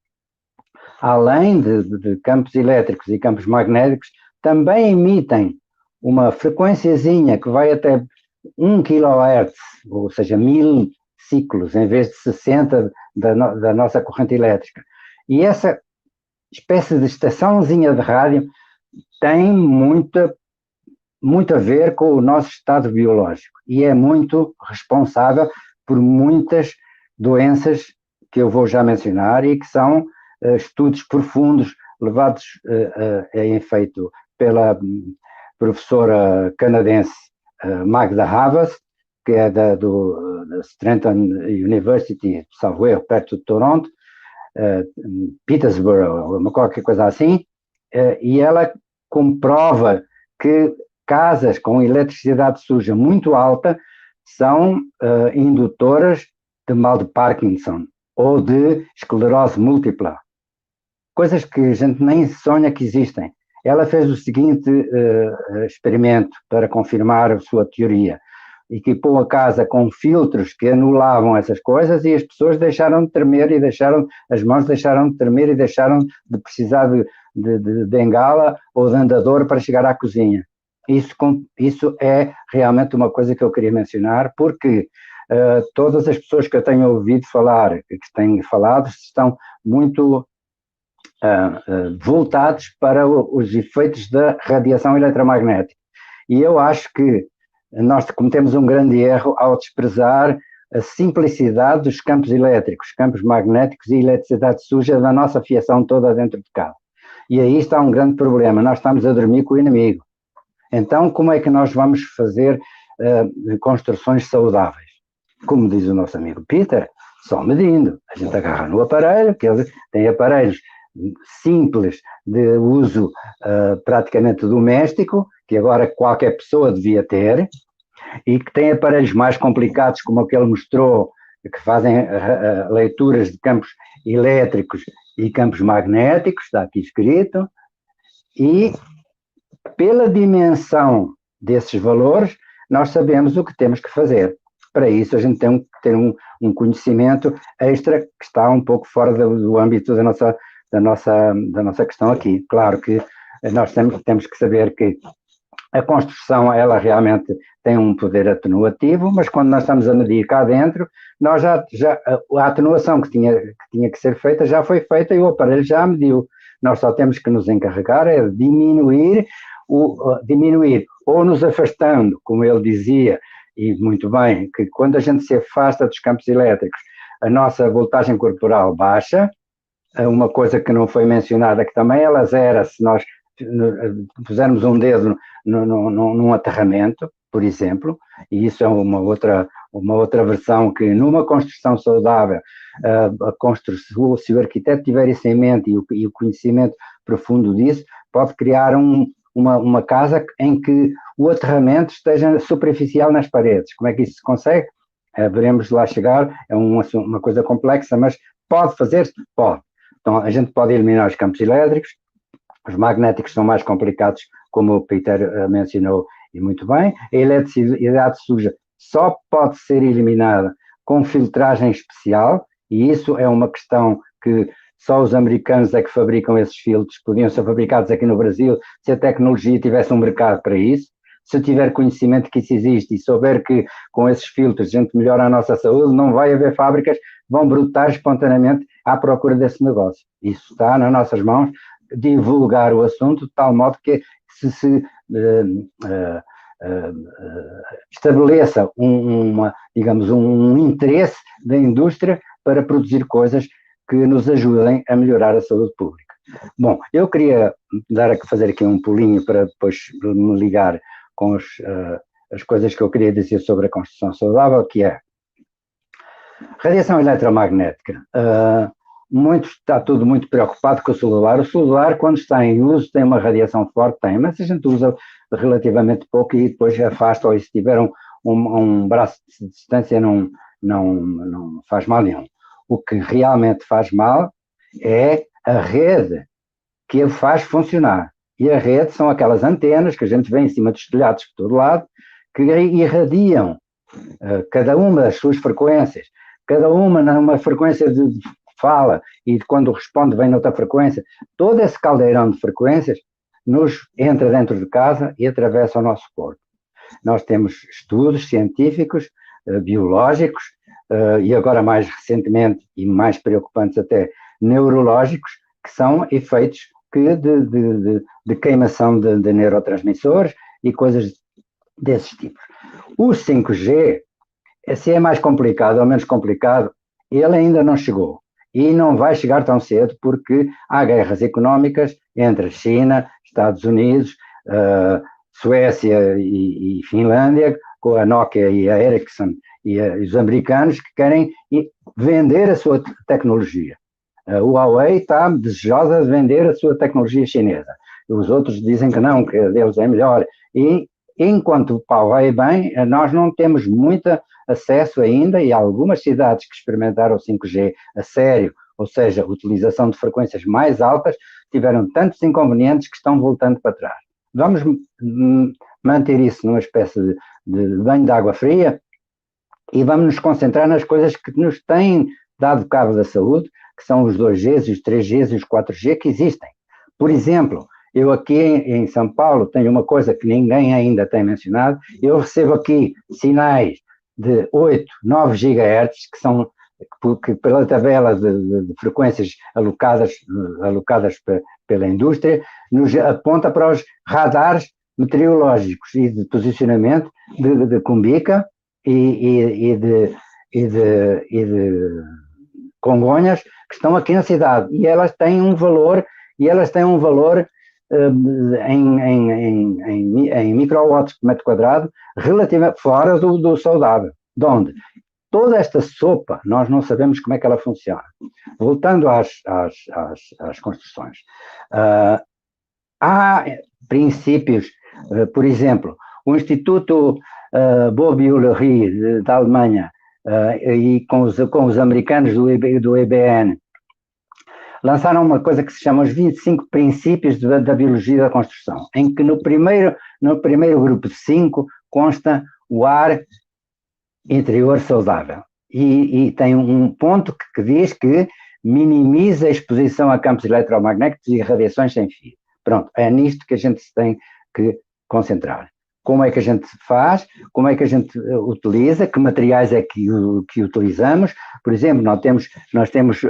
além de campos elétricos e campos magnéticos, também emitem uma frequenciazinha que vai até 1 kHz, ou seja, 1000 ciclos, em vez de 60 da nossa corrente elétrica. E essa espécie de estaçãozinha de rádio tem muito a ver com o nosso estado biológico e é muito responsável por muitas doenças que eu vou já mencionar e que são estudos profundos levados em efeito pela professora canadense Magda Havas, que é da Strengton University, salvo erro, perto de Toronto, Petersburg, qualquer coisa assim, e ela comprova que casas com eletricidade suja muito alta são indutoras de mal de Parkinson ou de esclerose múltipla, coisas que a gente nem sonha que existem. Ela fez o seguinte experimento para confirmar a sua teoria. Equipou a casa com filtros que anulavam essas coisas e as pessoas deixaram de tremer as mãos deixaram de tremer e deixaram de precisar de bengala ou de andador para chegar à cozinha. Isso é realmente uma coisa que eu queria mencionar, porque todas as pessoas que eu tenho ouvido falar, que têm falado, estão muito voltados para os efeitos da radiação eletromagnética. E eu acho que nós cometemos um grande erro ao desprezar a simplicidade dos campos elétricos, campos magnéticos e eletricidade suja da nossa fiação toda dentro de casa. E aí está um grande problema, nós estamos a dormir com o inimigo. Então, como é que nós vamos fazer construções saudáveis? Como diz o nosso amigo Peter, só medindo. A gente agarra no aparelho, que ele tem aparelhos simples de uso praticamente doméstico, que agora qualquer pessoa devia ter, e que tem aparelhos mais complicados, como aquele mostrou, que fazem leituras de campos elétricos e campos magnéticos, está aqui escrito, e pela dimensão desses valores, nós sabemos o que temos que fazer. Para isso, a gente tem que ter um conhecimento extra que está um pouco fora do âmbito da nossa questão aqui. Claro que nós temos que saber que a construção, ela realmente tem um poder atenuativo, mas quando nós estamos a medir cá dentro, nós a atenuação que tinha que ser feita já foi feita e o aparelho já mediu. Nós só temos que nos encarregar é de diminuir ou nos afastando, como ele dizia, e muito bem, que quando a gente se afasta dos campos elétricos, a nossa voltagem corporal baixa. Uma coisa que não foi mencionada, que também ela zera se nós pusermos um dedo num aterramento, por exemplo, e isso é uma outra versão que numa construção saudável, se o arquiteto tiver isso em mente e o conhecimento profundo disso, pode criar uma casa em que o aterramento esteja superficial nas paredes. Como é que isso se consegue? Veremos lá chegar, é uma coisa complexa, mas pode fazer-se? Pode. Então, a gente pode eliminar os campos elétricos, os magnéticos são mais complicados, como o Peter mencionou, e muito bem. A eletricidade suja só pode ser eliminada com filtragem especial, e isso é uma questão que só os americanos é que fabricam esses filtros, podiam ser fabricados aqui no Brasil, se a tecnologia tivesse um mercado para isso. Se tiver conhecimento que isso existe e souber que com esses filtros a gente melhora a nossa saúde, não vai haver fábricas que vão brotar espontaneamente à procura desse negócio. Isso está nas nossas mãos, divulgar o assunto de tal modo que se estabeleça um interesse da indústria para produzir coisas que nos ajudem a melhorar a saúde pública. Bom, eu queria fazer aqui um pulinho para depois me ligar com as coisas que eu queria dizer sobre a construção saudável, que é radiação eletromagnética. Está tudo muito preocupado com o celular. O celular, quando está em uso, tem uma radiação forte, mas a gente usa relativamente pouco e depois afasta, ou se tiver um braço de distância, não faz mal nenhum. O que realmente faz mal é a rede que faz funcionar. E a rede são aquelas antenas que a gente vê em cima dos telhados por todo lado, que irradiam cada uma das suas frequências, cada uma numa frequência de fala, e quando responde vem noutra frequência. Todo esse caldeirão de frequências nos entra dentro de casa e atravessa o nosso corpo. Nós temos estudos científicos, biológicos, e agora mais recentemente, e mais preocupantes até, neurológicos, que são efeitos de queimação de neurotransmissores e coisas desses tipos. O 5G, se é mais complicado ou menos complicado, ele ainda não chegou. E não vai chegar tão cedo porque há guerras económicas entre a China, Estados Unidos, Suécia e Finlândia, com a Nokia e a Ericsson e os americanos que querem vender a sua tecnologia. O Huawei está desejosa de vender a sua tecnologia chinesa. Os outros dizem que não, que a deles é melhor. E enquanto o pau vai bem, nós não temos muito acesso ainda, e há algumas cidades que experimentaram o 5G a sério, ou seja, a utilização de frequências mais altas, tiveram tantos inconvenientes que estão voltando para trás. Vamos manter isso numa espécie de banho de água fria e vamos nos concentrar nas coisas que nos têm dado cabo da saúde, que são os 2Gs, os 3Gs e os 4G que existem. Por exemplo, eu aqui em São Paulo tenho uma coisa que ninguém ainda tem mencionado, eu recebo aqui sinais de 8, 9 GHz, que pela tabela de frequências alocadas pela indústria, nos aponta para os radares meteorológicos e de posicionamento de Cumbica e de Congonhas, que estão aqui na cidade, e elas têm um valor em microwatts por metro quadrado, relativamente fora do saudável. De onde? Toda esta sopa, nós não sabemos como é que ela funciona. Voltando às construções. Há princípios, por exemplo, o Instituto Bobbio-Lery da Alemanha e com os americanos do IBN lançaram uma coisa que se chama os 25 princípios da biologia da construção, em que no primeiro grupo de 5 consta o ar interior saudável. E tem um ponto que diz que minimiza a exposição a campos eletromagnéticos e radiações sem fio. Pronto, é nisto que a gente se tem que concentrar. Como é que a gente faz, como é que a gente utiliza, que materiais é que utilizamos. Por exemplo, nós temos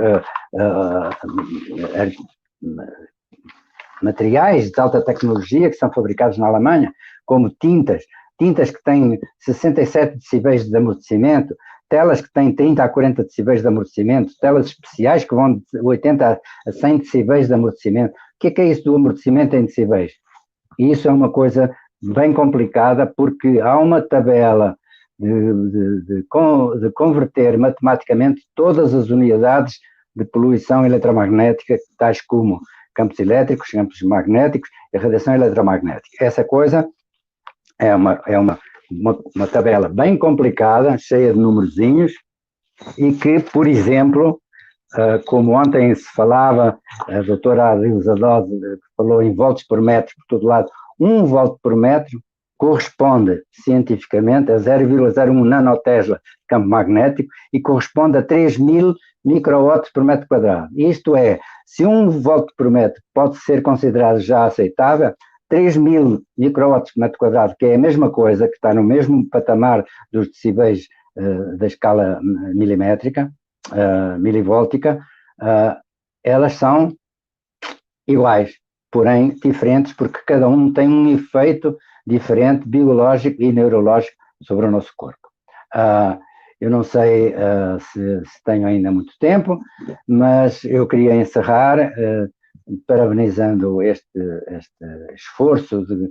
materiais de alta tecnologia que são fabricados na Alemanha, como tintas que têm 67 decibéis de amortecimento, telas que têm 30 a 40 decibéis de amortecimento, telas especiais que vão de 80 a 100 decibéis de amortecimento. O que é isso do amortecimento em decibéis? Isso é uma coisa bem complicada, porque há uma tabela de converter matematicamente todas as unidades de poluição eletromagnética, tais como campos elétricos, campos magnéticos e radiação eletromagnética. Essa coisa é uma tabela bem complicada, cheia de numerozinhos, e que, por exemplo, como ontem se falava, a doutora Adilza Dose falou em volts por metro por todo lado, 1 volt por metro corresponde cientificamente a 0,01 nanotesla de campo magnético e corresponde a 3.000 microwatts por metro quadrado. Isto é, se 1 volt por metro pode ser considerado já aceitável, 3.000 microwatts por metro quadrado, que é a mesma coisa, que está no mesmo patamar dos decibéis da escala milimétrica, milivoltica, elas são iguais, porém diferentes, porque cada um tem um efeito diferente, biológico e neurológico sobre o nosso corpo. Eu não sei se tenho ainda muito tempo, mas eu queria encerrar parabenizando este esforço de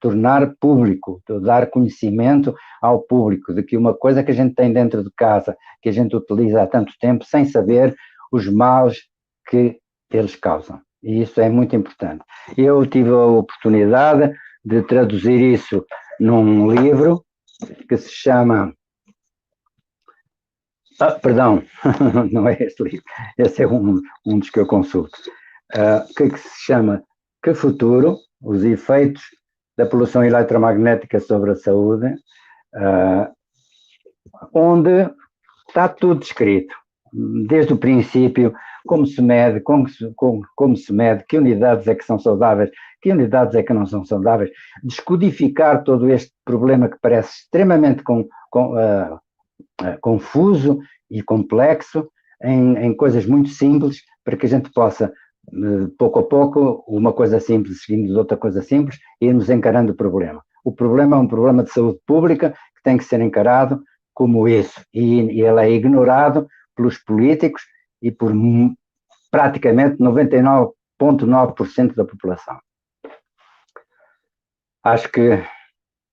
tornar público, de dar conhecimento ao público de que uma coisa que a gente tem dentro de casa, que a gente utiliza há tanto tempo, sem saber os males que eles causam. E isso é muito importante. Eu tive a oportunidade de traduzir isso num livro que se chama... perdão, não é este livro, esse é um dos que eu consulto, que se chama Que Futuro? Os efeitos da poluição eletromagnética sobre a saúde, onde está tudo descrito, desde o princípio, como se mede, que unidades é que são saudáveis, que unidades é que não são saudáveis, descodificar todo este problema que parece extremamente confuso e complexo em coisas muito simples, para que a gente possa, pouco a pouco, uma coisa simples seguindo de outra coisa simples, irmos encarando o problema. O problema é um problema de saúde pública que tem que ser encarado como isso, e ele é ignorado pelos políticos e por praticamente 99,9% da população. Acho que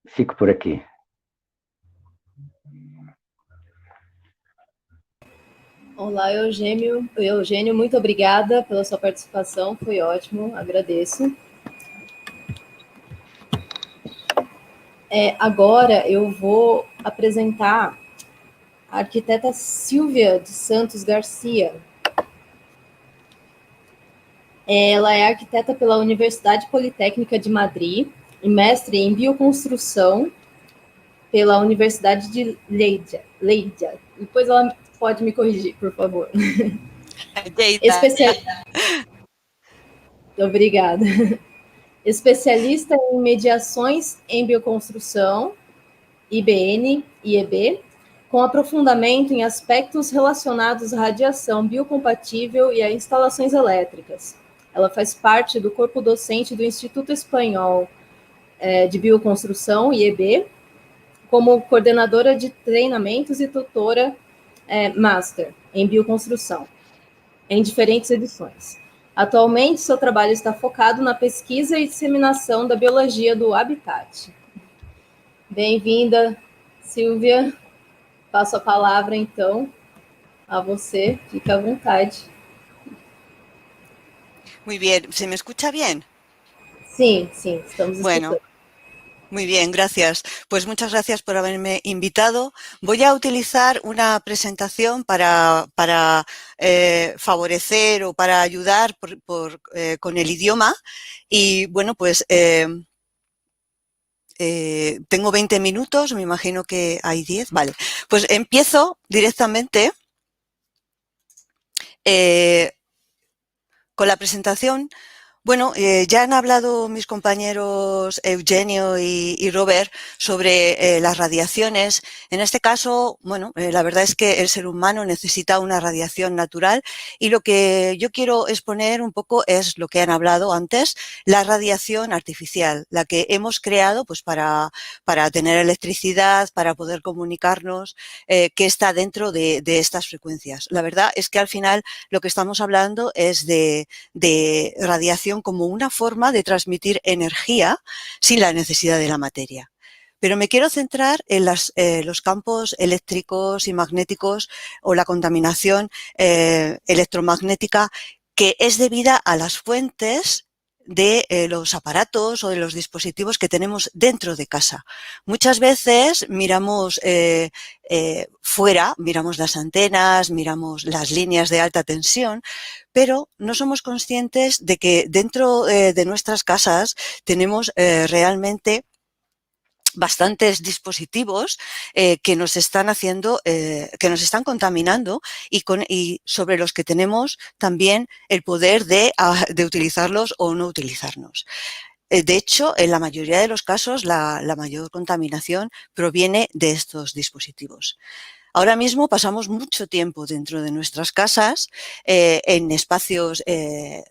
fico por aqui.
Olá, Eugênio. Eugênio, muito obrigada pela sua participação, foi ótimo, agradeço. Agora eu vou apresentar a arquiteta Silvia de Santos Garcia. Ela é arquiteta pela Universidade Politécnica de Madrid e mestre em bioconstrução pela Universidade de Lleida. Depois ela pode me corrigir, por favor. Obrigada. Especialista em mediações em bioconstrução IBN-IEB, com aprofundamento em aspectos relacionados à radiação biocompatível e a instalações elétricas. Ela faz parte do corpo docente do Instituto Espanhol de Bioconstrução, IEB, como coordenadora de treinamentos e tutora Master em Bioconstrução, em diferentes edições. Atualmente, seu trabalho está focado na pesquisa e disseminação da biologia do habitat. Bem-vinda, Silvia. Passo a palavra, então, a você. Fique à vontade.
Muy bien. ¿Se me escucha bien?
Sí, estamos escuchando.
Bueno, muy bien, gracias. Pues muchas gracias por haberme invitado. Voy a utilizar una presentación para favorecer o para ayudar con el idioma. Y bueno, pues tengo 20 minutos, me imagino que hay 10. Vale, pues empiezo directamente con la presentación. Bueno, ya han hablado mis compañeros Eugenio y Robert sobre las radiaciones. En este caso, bueno, la verdad es que el ser humano necesita una radiación natural y lo que yo quiero exponer un poco es lo que han hablado antes, la radiación artificial, la que hemos creado pues para tener electricidad, para poder comunicarnos, que está dentro de estas frecuencias. La verdad es que al final lo que estamos hablando es de radiación como una forma de transmitir energía sin la necesidad de la materia. Pero me quiero centrar en los campos eléctricos y magnéticos o la contaminación electromagnética que es debida a las fuentes de los aparatos o de los dispositivos que tenemos dentro de casa. Muchas veces miramos fuera, miramos las antenas, miramos las líneas de alta tensión, pero no somos conscientes de que dentro de nuestras casas tenemos realmente bastantes dispositivos que nos están haciendo, que nos están contaminando y sobre los que tenemos también el poder de utilizarlos o no utilizarnos. De hecho, en la mayoría de los casos, la mayor contaminación proviene de estos dispositivos. Ahora mismo pasamos mucho tiempo dentro de nuestras casas, en espacios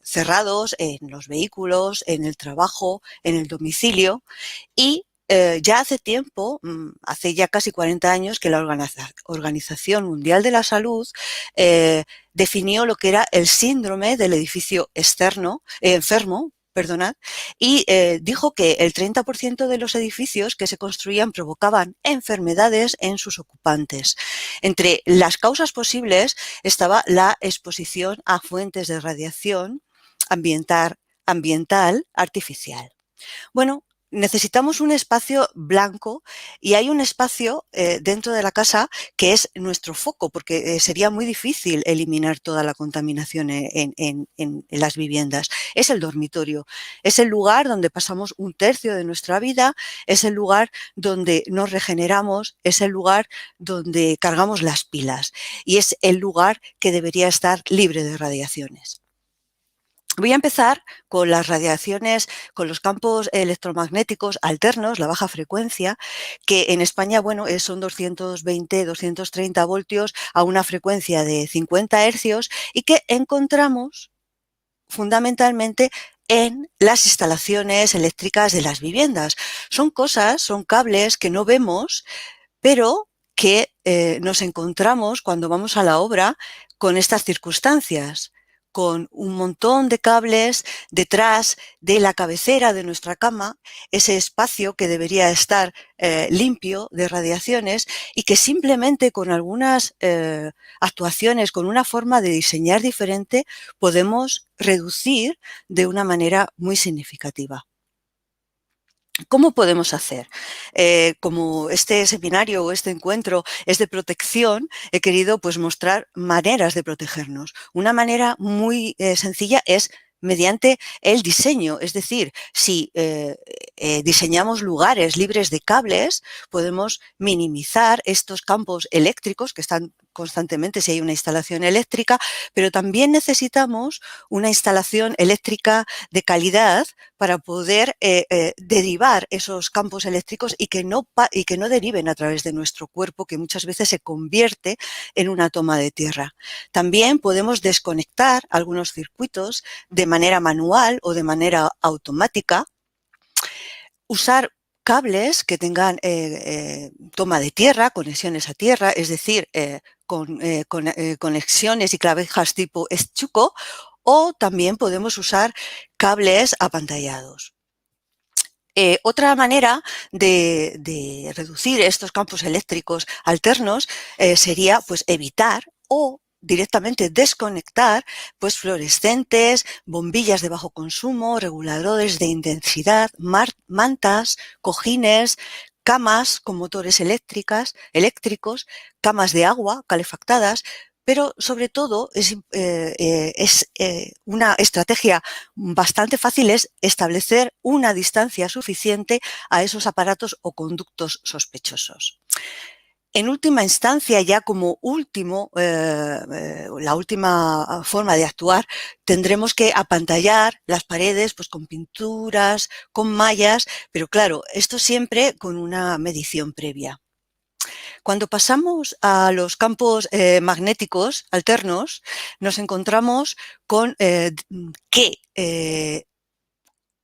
cerrados, en los vehículos, en el trabajo, en el domicilio y ya hace tiempo, hace ya casi 40 años, que la Organización Mundial de la Salud definió lo que era el síndrome del edificio enfermo, y dijo que el 30% de los edificios que se construían provocaban enfermedades en sus ocupantes. Entre las causas posibles estaba la exposición a fuentes de radiación ambiental artificial. Bueno, necesitamos un espacio blanco y hay un espacio dentro de la casa que es nuestro foco, porque sería muy difícil eliminar toda la contaminación en las viviendas. Es el dormitorio, es el lugar donde pasamos un tercio de nuestra vida, es el lugar donde nos regeneramos, es el lugar donde cargamos las pilas y es el lugar que debería estar libre de radiaciones. Voy a empezar con las radiaciones, con los campos electromagnéticos alternos, la baja frecuencia, que en España, bueno, son 220, 230 voltios a una frecuencia de 50 hercios y que encontramos fundamentalmente en las instalaciones eléctricas de las viviendas. Son cables que no vemos, pero que nos encontramos cuando vamos a la obra con estas circunstancias, con un montón de cables detrás de la cabecera de nuestra cama, ese espacio que debería estar limpio de radiaciones y que simplemente con algunas actuaciones, con una forma de diseñar diferente, podemos reducir de una manera muy significativa. ¿Cómo podemos hacer? Como este seminario o este encuentro es de protección, he querido pues mostrar maneras de protegernos. Una manera muy sencilla es mediante el diseño, es decir, si diseñamos lugares libres de cables, podemos minimizar estos campos eléctricos que están constantemente si hay una instalación eléctrica, pero también necesitamos una instalación eléctrica de calidad para poder derivar esos campos eléctricos y que no deriven a través de nuestro cuerpo, que muchas veces se convierte en una toma de tierra. También podemos desconectar algunos circuitos de manera manual o de manera automática, usar cables que tengan toma de tierra, conexiones a tierra, es decir, conexiones y clavejas tipo estuco, o también podemos usar cables apantallados. Otra manera de reducir estos campos eléctricos alternos sería pues, evitar o directamente desconectar pues, fluorescentes, bombillas de bajo consumo, reguladores de intensidad, mantas, cojines, camas con motores eléctricos, camas de agua calefactadas, pero sobre todo es una estrategia bastante fácil es establecer una distancia suficiente a esos aparatos o conductos sospechosos. En última instancia, ya como la última forma de actuar, tendremos que apantallar las paredes pues, con pinturas, con mallas, pero claro, esto siempre con una medición previa. Cuando pasamos a los campos magnéticos alternos, nos encontramos con que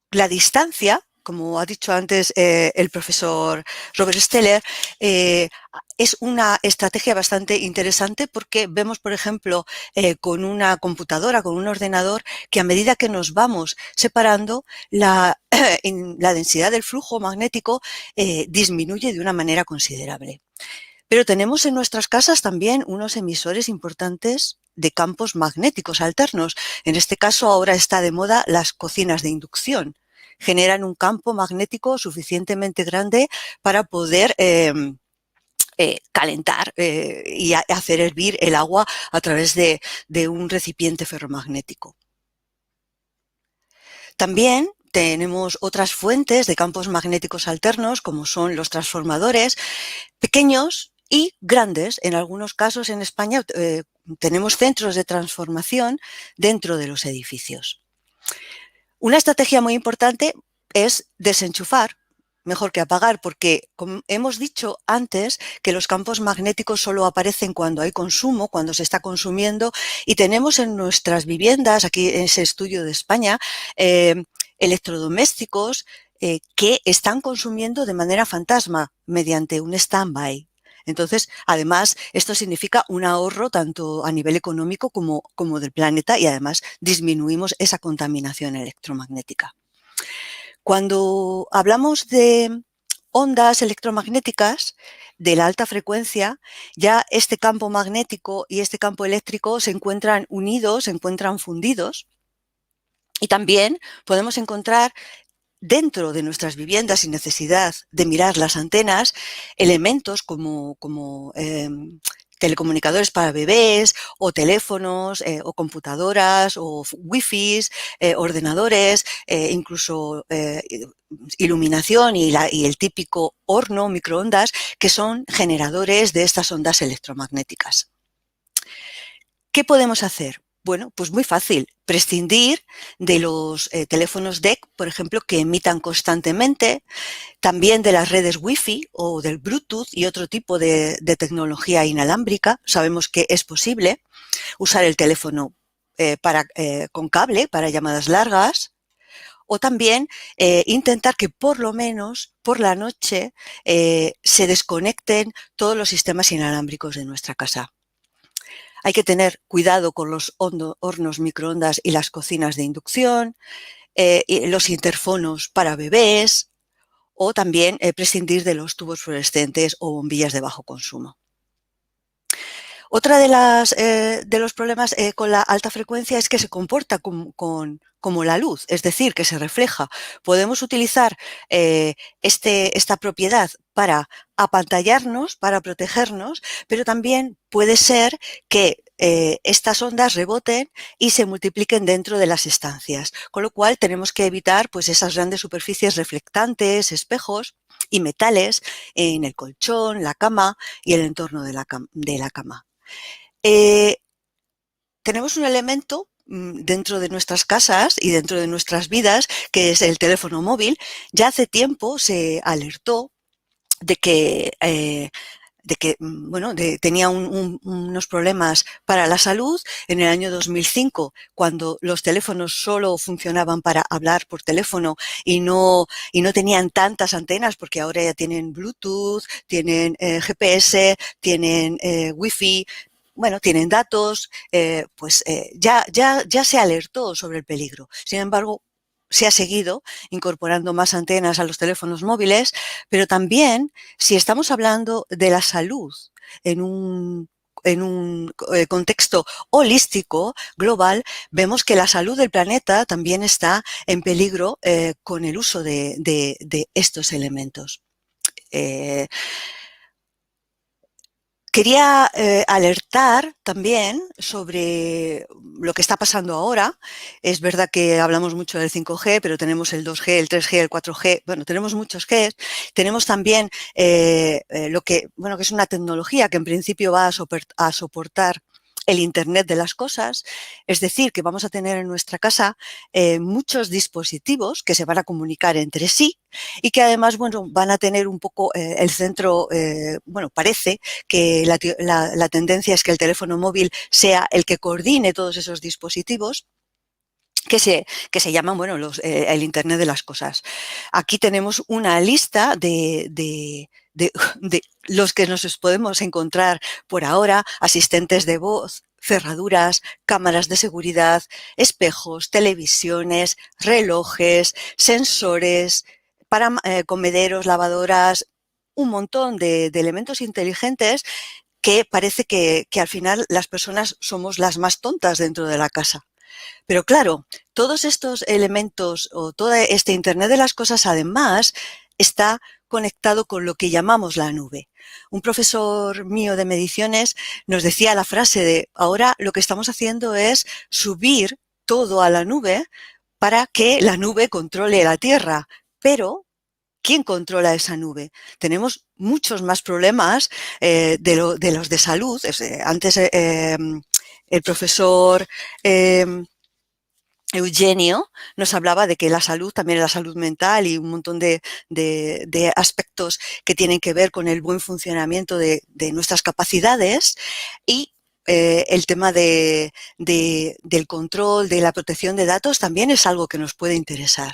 la distancia, como ha dicho antes el profesor Robert Steller, es una estrategia bastante interesante porque vemos, por ejemplo, con una computadora, con un ordenador, que a medida que nos vamos separando, la densidad del flujo magnético disminuye de una manera considerable. Pero tenemos en nuestras casas también unos emisores importantes de campos magnéticos alternos. En este caso ahora está de moda las cocinas de inducción. Generan un campo magnético suficientemente grande para poder calentar y hacer hervir el agua a través de un recipiente ferromagnético. También tenemos otras fuentes de campos magnéticos alternos, como son los transformadores, pequeños y grandes. En algunos casos en España tenemos centros de transformación dentro de los edificios. Una estrategia muy importante es desenchufar, mejor que apagar, porque como hemos dicho antes que los campos magnéticos solo aparecen cuando hay consumo, cuando se está consumiendo, y tenemos en nuestras viviendas, aquí en ese estudio de España, electrodomésticos que están consumiendo de manera fantasma mediante un stand-by. Entonces, además, esto significa un ahorro tanto a nivel económico como del planeta y además disminuimos esa contaminación electromagnética. Cuando hablamos de ondas electromagnéticas de la alta frecuencia, ya este campo magnético y este campo eléctrico se encuentran unidos, se encuentran fundidos, y también podemos encontrar dentro de nuestras viviendas, sin necesidad de mirar las antenas, elementos como telecomunicadores para bebés, o teléfonos, o computadoras, o wifis, ordenadores, incluso iluminación y el típico horno, microondas, que son generadores de estas ondas electromagnéticas. ¿Qué podemos hacer? Bueno, pues muy fácil, prescindir de los teléfonos DEC, por ejemplo, que emitan constantemente, también de las redes Wi-Fi o del Bluetooth y otro tipo de tecnología inalámbrica. Sabemos que es posible usar el teléfono con cable para llamadas largas, o también intentar que por lo menos por la noche se desconecten todos los sistemas inalámbricos de nuestra casa. Hay que tener cuidado con los hornos microondas y las cocinas de inducción, y los interfonos para bebés, o también prescindir de los tubos fluorescentes o bombillas de bajo consumo. Otra de los problemas con la alta frecuencia es que se comporta como la luz, es decir, que se refleja. Podemos utilizar esta propiedad para apantallarnos, para protegernos, pero también puede ser que estas ondas reboten y se multipliquen dentro de las estancias, con lo cual tenemos que evitar pues, esas grandes superficies reflectantes, espejos y metales en el colchón, la cama y el entorno de la cama. Tenemos un elemento dentro de nuestras casas y dentro de nuestras vidas, que es el teléfono móvil. Ya hace tiempo se alertó de que tenía unos problemas para la salud. En el año 2005, cuando los teléfonos solo funcionaban para hablar por teléfono y no tenían tantas antenas, porque ahora ya tienen Bluetooth, tienen GPS, tienen Wi-Fi, bueno, tienen datos, ya se alertó sobre el peligro. Sin embargo, se ha seguido incorporando más antenas a los teléfonos móviles, pero también, si estamos hablando de la salud en un contexto holístico, global, vemos que la salud del planeta también está en peligro con el uso de estos elementos. Quería alertar también sobre lo que está pasando ahora. Es verdad que hablamos mucho del 5G, pero tenemos el 2G, el 3G, el 4G. Bueno, tenemos muchos G. Tenemos también lo que es una tecnología que en principio va a soportar el Internet de las cosas, es decir, que vamos a tener en nuestra casa muchos dispositivos que se van a comunicar entre sí y que además, van a tener un poco el centro, parece que la tendencia es que el teléfono móvil sea el que coordine todos esos dispositivos que se llaman, el Internet de las cosas. Aquí tenemos una lista de los que nos podemos encontrar por ahora: asistentes de voz, cerraduras, cámaras de seguridad, espejos, televisiones, relojes, sensores, para comederos, lavadoras, un montón de elementos inteligentes que parece que al final las personas somos las más tontas dentro de la casa. Pero claro, todos estos elementos o todo este Internet de las cosas además está conectado con lo que llamamos la nube. Un profesor mío de mediciones nos decía la frase de: ahora lo que estamos haciendo es subir todo a la nube para que la nube controle la Tierra. Pero ¿quién controla esa nube? Tenemos muchos más problemas de los de salud. Antes el profesor Eugenio nos hablaba de que la salud, también la salud mental y un montón de aspectos que tienen que ver con el buen funcionamiento de nuestras capacidades, y el tema del control, de la protección de datos también es algo que nos puede interesar.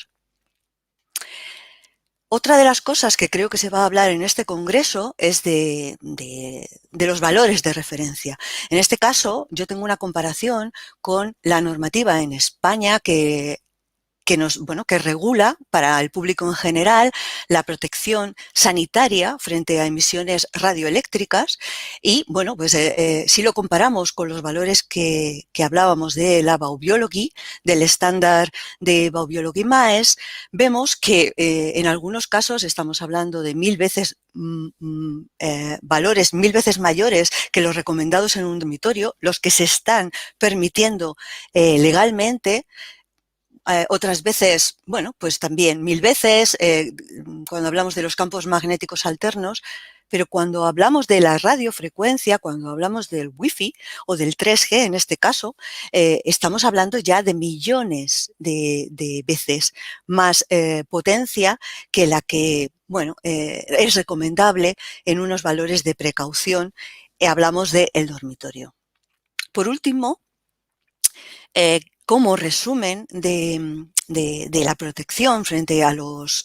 Otra de las cosas que creo que se va a hablar en este congreso es de los valores de referencia. En este caso, yo tengo una comparación con la normativa en España que regula para el público en general la protección sanitaria frente a emisiones radioeléctricas. Y si lo comparamos con los valores que hablábamos de la Baubiologie, del estándar de Baubiologie MAES, vemos que en algunos casos estamos hablando de 1000 veces valores 1000 veces mayores que los recomendados en un dormitorio, los que se están permitiendo legalmente. Otras veces, también 1000 veces, cuando hablamos de los campos magnéticos alternos, pero cuando hablamos de la radiofrecuencia, cuando hablamos del Wi-Fi o del 3G en este caso, estamos hablando ya de millones de veces más potencia que la que, es recomendable en unos valores de precaución. Hablamos del dormitorio. Por último, como resumen de la protección frente a los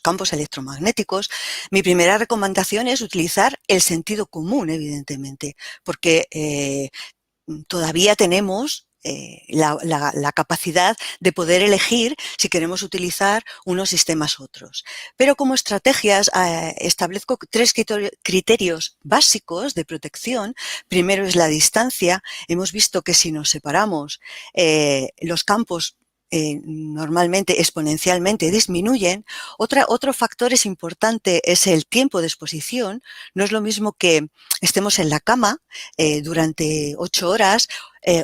campos electromagnéticos, mi primera recomendación es utilizar el sentido común, evidentemente, porque todavía tenemos la capacidad de poder elegir si queremos utilizar unos sistemas u otros. Pero como estrategias establezco 3 criterios básicos de protección. Primero es la distancia. Hemos visto que si nos separamos, los campos normalmente exponencialmente disminuyen. Otro factor es importante, es el tiempo de exposición. No es lo mismo que estemos en la cama durante 8 horas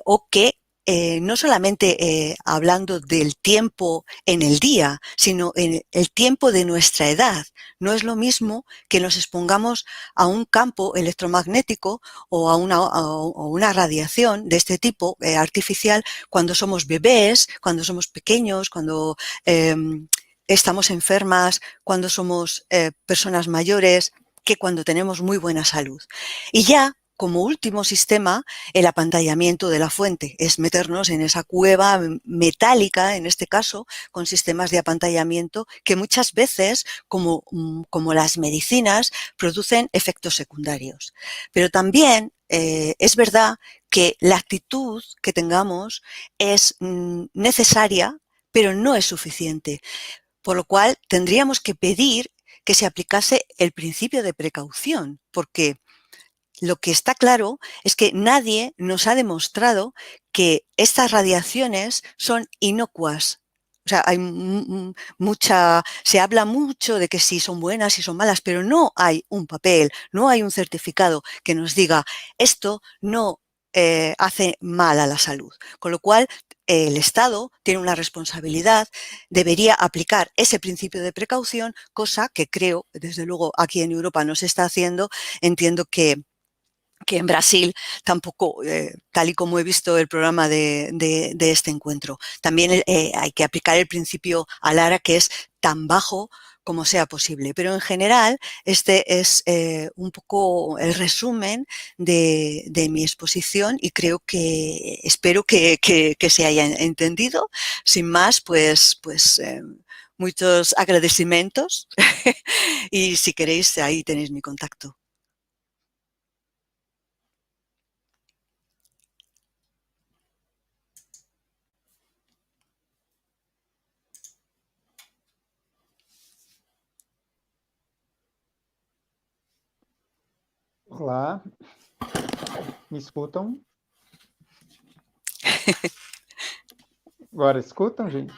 o que no solamente hablando del tiempo en el día, sino en el tiempo de nuestra edad. No es lo mismo que nos expongamos a un campo electromagnético o a una radiación de este tipo artificial cuando somos bebés, cuando somos pequeños, cuando estamos enfermas, cuando somos personas mayores, que cuando tenemos muy buena salud. Y ya, como último sistema, el apantallamiento de la fuente, es meternos en esa cueva metálica, en este caso, con sistemas de apantallamiento que muchas veces, como las medicinas, producen efectos secundarios. Pero también es verdad que la actitud que tengamos es necesaria, pero no es suficiente. Por lo cual, tendríamos que pedir que se aplicase el principio de precaución, porque lo que está claro es que nadie nos ha demostrado que estas radiaciones son inocuas. O sea, se habla mucho de que si son buenas, si son malas, pero no hay un papel, no hay un certificado que nos diga esto no hace mal a la salud. Con lo cual, el Estado tiene una responsabilidad, debería aplicar ese principio de precaución, cosa que creo, desde luego, aquí en Europa no se está haciendo. Entiendo que en Brasil tampoco, tal y como he visto el programa de este encuentro. También hay que aplicar el principio ALARA, que es tan bajo como sea posible. Pero en general, este es un poco el resumen de mi exposición y espero que se haya entendido. Sin más, pues muchos agradecimientos y si queréis, ahí tenéis mi contacto.
Olá, me escutam? Agora escutam, gente?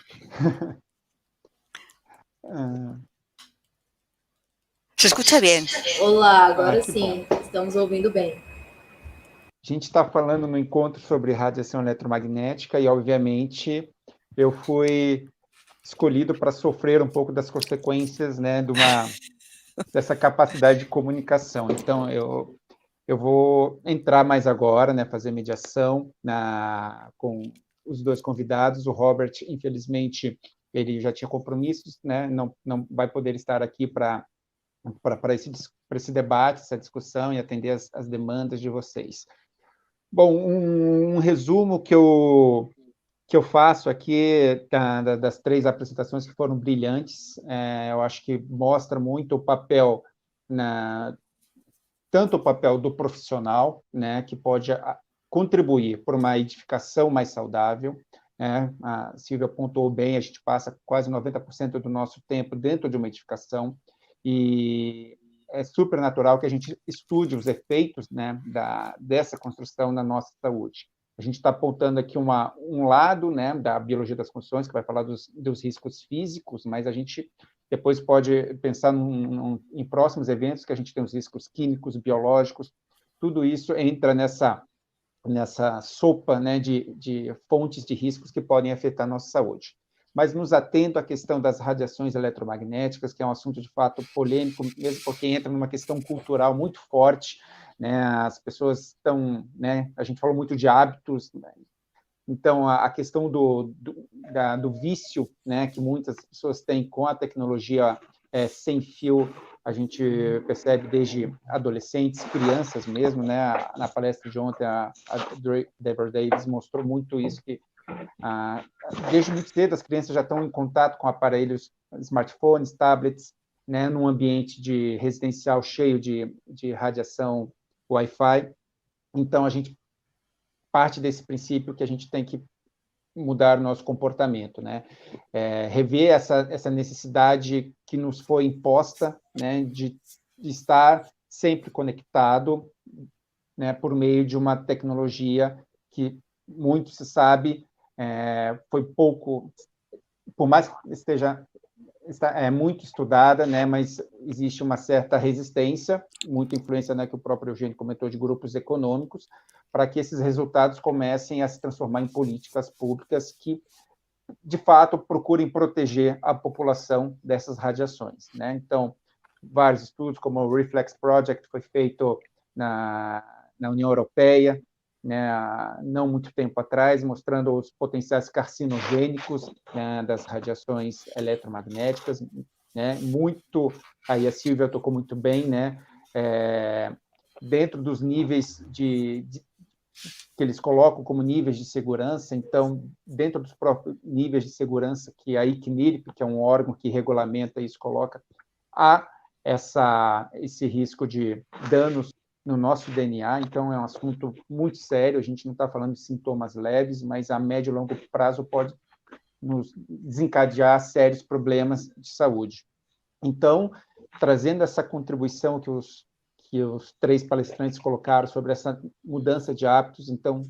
Se escucha bem.
Olá, agora sim, estamos ouvindo bem.
A gente está falando no encontro sobre radiação eletromagnética e, obviamente, eu fui escolhido para sofrer um pouco das consequências, né, dessa capacidade de comunicação. Então, eu vou entrar mais agora, né, fazer mediação com os dois convidados. O Robert, infelizmente, ele já tinha compromissos, né, não vai poder estar aqui para esse debate, essa discussão e atender as demandas de vocês. Bom, um resumo que eu faço aqui das três apresentações que foram brilhantes, eu acho que mostra muito o papel, tanto o papel do profissional, né, que pode contribuir por uma edificação mais saudável, né? A Silvia pontuou bem, a gente passa quase 90% do nosso tempo dentro de uma edificação, e é super natural que a gente estude os efeitos, né, dessa construção na nossa saúde. A gente está apontando aqui um lado, né, da biologia das construções, que vai falar dos riscos físicos, mas a gente depois pode pensar em próximos eventos que a gente tem os riscos químicos, biológicos, tudo isso entra nessa sopa, né, de fontes de riscos que podem afetar a nossa saúde. Mas nos atendo à questão das radiações eletromagnéticas, que é um assunto de fato polêmico, mesmo porque entra numa questão cultural muito forte, né? As pessoas estão, né? A gente falou muito de hábitos, né? Então a questão do vício, né, que muitas pessoas têm com a tecnologia sem fio, a gente percebe desde adolescentes, crianças mesmo, né? Na palestra de ontem, a Deborah Davis mostrou muito isso, que desde muito cedo as crianças já estão em contato com aparelhos, smartphones, tablets, né, num ambiente residencial cheio de radiação Wi-Fi. Então, a gente parte desse princípio que a gente tem que mudar o nosso comportamento, né? Rever essa necessidade que nos foi imposta, né, de estar sempre conectado, né, por meio de uma tecnologia que muito se sabe, foi pouco, por mais que esteja é muito estudada, né, mas existe uma certa resistência, muita influência, né, que o próprio Eugênio comentou, de grupos econômicos, para que esses resultados comecem a se transformar em políticas públicas que, de fato, procurem proteger a população dessas radiações, né? Então, vários estudos, como o Reflex Project, foi feito na União Europeia, né, não muito tempo atrás, mostrando os potenciais carcinogênicos, né, das radiações eletromagnéticas, né, muito, aí a Silvia tocou muito bem, né, dentro dos níveis que eles colocam como níveis de segurança. Então, dentro dos próprios níveis de segurança que a ICNIRP, que é um órgão que regulamenta isso, coloca, há esse risco de danos no nosso DNA. Então, é um assunto muito sério. A gente não está falando de sintomas leves, mas a médio e longo prazo pode nos desencadear sérios problemas de saúde. Então, trazendo essa contribuição que os 3 palestrantes colocaram sobre essa mudança de hábitos, então,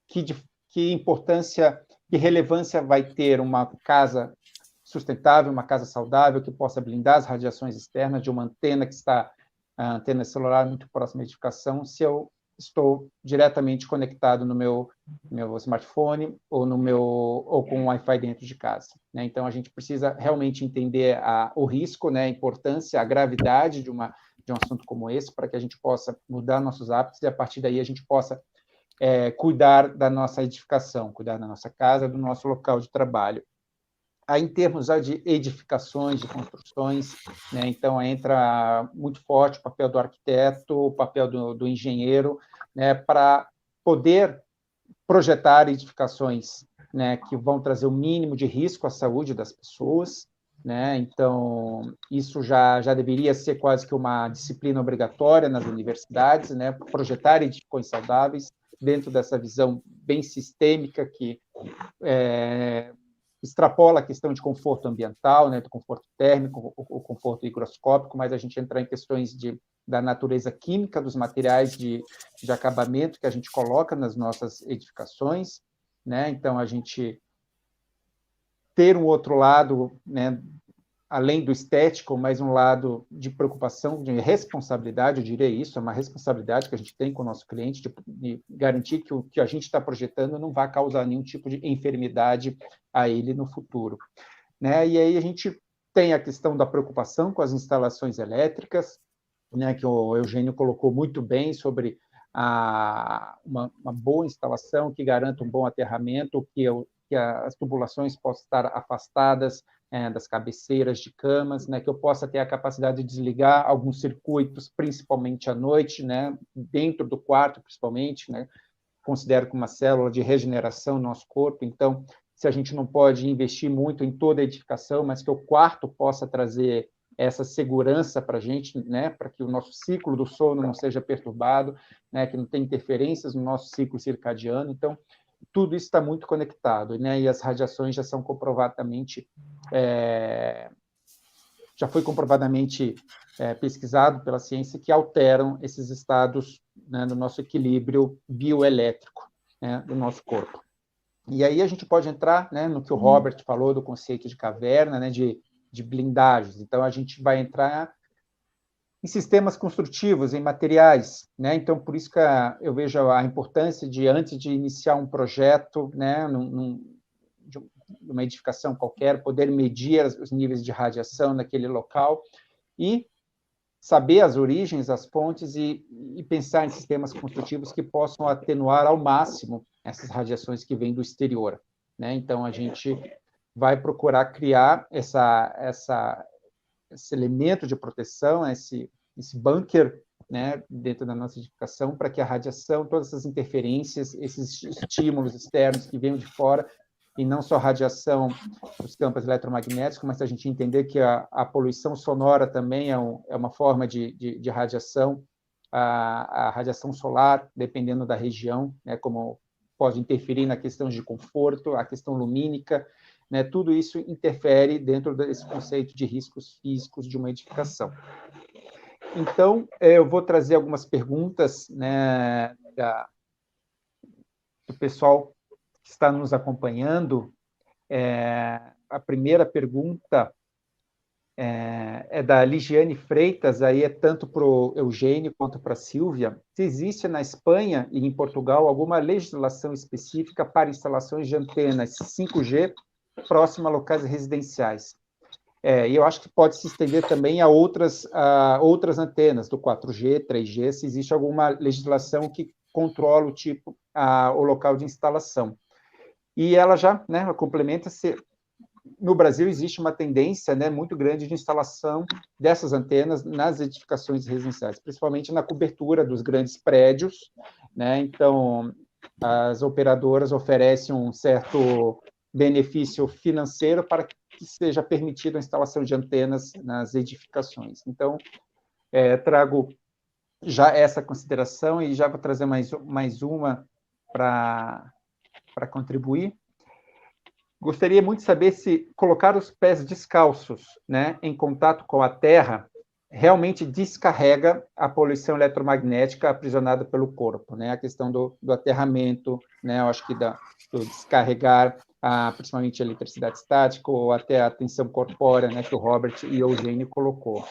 que importância, que relevância vai ter uma casa sustentável, uma casa saudável, que possa blindar as radiações externas de uma antena que está, a antena celular muito próxima à edificação, se eu estou diretamente conectado no meu smartphone ou com o Wi-Fi dentro de casa, né? Então, a gente precisa realmente entender o risco, né, a importância, a gravidade de um assunto como esse, para que a gente possa mudar nossos hábitos e, a partir daí, a gente possa cuidar da nossa edificação, cuidar da nossa casa, do nosso local de trabalho. Aí, em termos de edificações, de construções, né, então entra muito forte o papel do arquiteto, o papel do engenheiro, né, para poder projetar edificações, né, que vão trazer o mínimo de risco à saúde das pessoas, né? Então, isso já deveria ser quase que uma disciplina obrigatória nas universidades, né, projetar edificações saudáveis dentro dessa visão bem sistêmica que extrapola a questão de conforto ambiental, né, do conforto térmico, o conforto higroscópico, mas a gente entra em questões da natureza química dos materiais de acabamento que a gente coloca nas nossas edificações, né? Então, a gente ter um outro lado, né, além do estético, mas um lado de preocupação, de responsabilidade, eu diria isso, é uma responsabilidade que a gente tem com o nosso cliente, de garantir que o que a gente está projetando não vai causar nenhum tipo de enfermidade a ele no futuro, né? E aí a gente tem a questão da preocupação com as instalações elétricas, né, que o Eugênio colocou muito bem sobre uma boa instalação que garanta um bom aterramento, que as tubulações possam estar afastadas das cabeceiras de camas, né, que eu possa ter a capacidade de desligar alguns circuitos, principalmente à noite, né, dentro do quarto, principalmente, né, considero como uma célula de regeneração no nosso corpo. Então, se a gente não pode investir muito em toda a edificação, mas que o quarto possa trazer essa segurança para a gente, né, para que o nosso ciclo do sono não seja perturbado, né, que não tenha interferências no nosso ciclo circadiano. Então, tudo isso está muito conectado, né, e as radiações já são comprovadamente, já foi comprovadamente pesquisado pela ciência que alteram esses estados, né, do nosso equilíbrio bioelétrico, né, do nosso corpo. E aí a gente pode entrar, né, no que o Robert falou do conceito de caverna, né, de blindagens. Então, a gente vai entrar em sistemas construtivos, em materiais, né? Então, por isso que eu vejo a importância de, antes de iniciar um projeto, né, de uma edificação qualquer, poder medir os níveis de radiação naquele local e saber as origens, as fontes e pensar em sistemas construtivos que possam atenuar ao máximo essas radiações que vêm do exterior, né? Então, a gente vai procurar criar esse elemento de proteção, esse bunker, né, dentro da nossa edificação, para que a radiação, todas essas interferências, esses estímulos externos que vêm de fora, e não só radiação dos campos eletromagnéticos, mas a gente entender que a poluição sonora também é uma forma de radiação, a radiação solar, dependendo da região, né, como pode interferir na questão de conforto, a questão lumínica, né, tudo isso interfere dentro desse conceito de riscos físicos de uma edificação. Então, eu vou trazer algumas perguntas, né, do pessoal que está nos acompanhando. A primeira pergunta é da Ligiane Freitas, aí é tanto para o Eugênio quanto para a Sílvia. Se existe na Espanha e em Portugal alguma legislação específica para instalações de antenas 5G próximas a locais residenciais? E eu acho que pode se estender também a outras antenas, do 4G, 3G, se existe alguma legislação que controla o local de instalação. E ela já, né, complementa-se. No Brasil existe uma tendência, né, muito grande de instalação dessas antenas nas edificações residenciais, principalmente na cobertura dos grandes prédios, né? Então, as operadoras oferecem um certo benefício financeiro para que seja permitida a instalação de antenas nas edificações. Então, trago já essa consideração e já vou trazer mais uma para contribuir. Gostaria muito de saber se colocar os pés descalços, né, em contato com a terra realmente descarrega a poluição eletromagnética aprisionada pelo corpo, né? A questão do aterramento, né? Eu acho que do descarregar, principalmente a eletricidade estática ou até a tensão corpórea, né, que o Robert e o Eugênio colocou.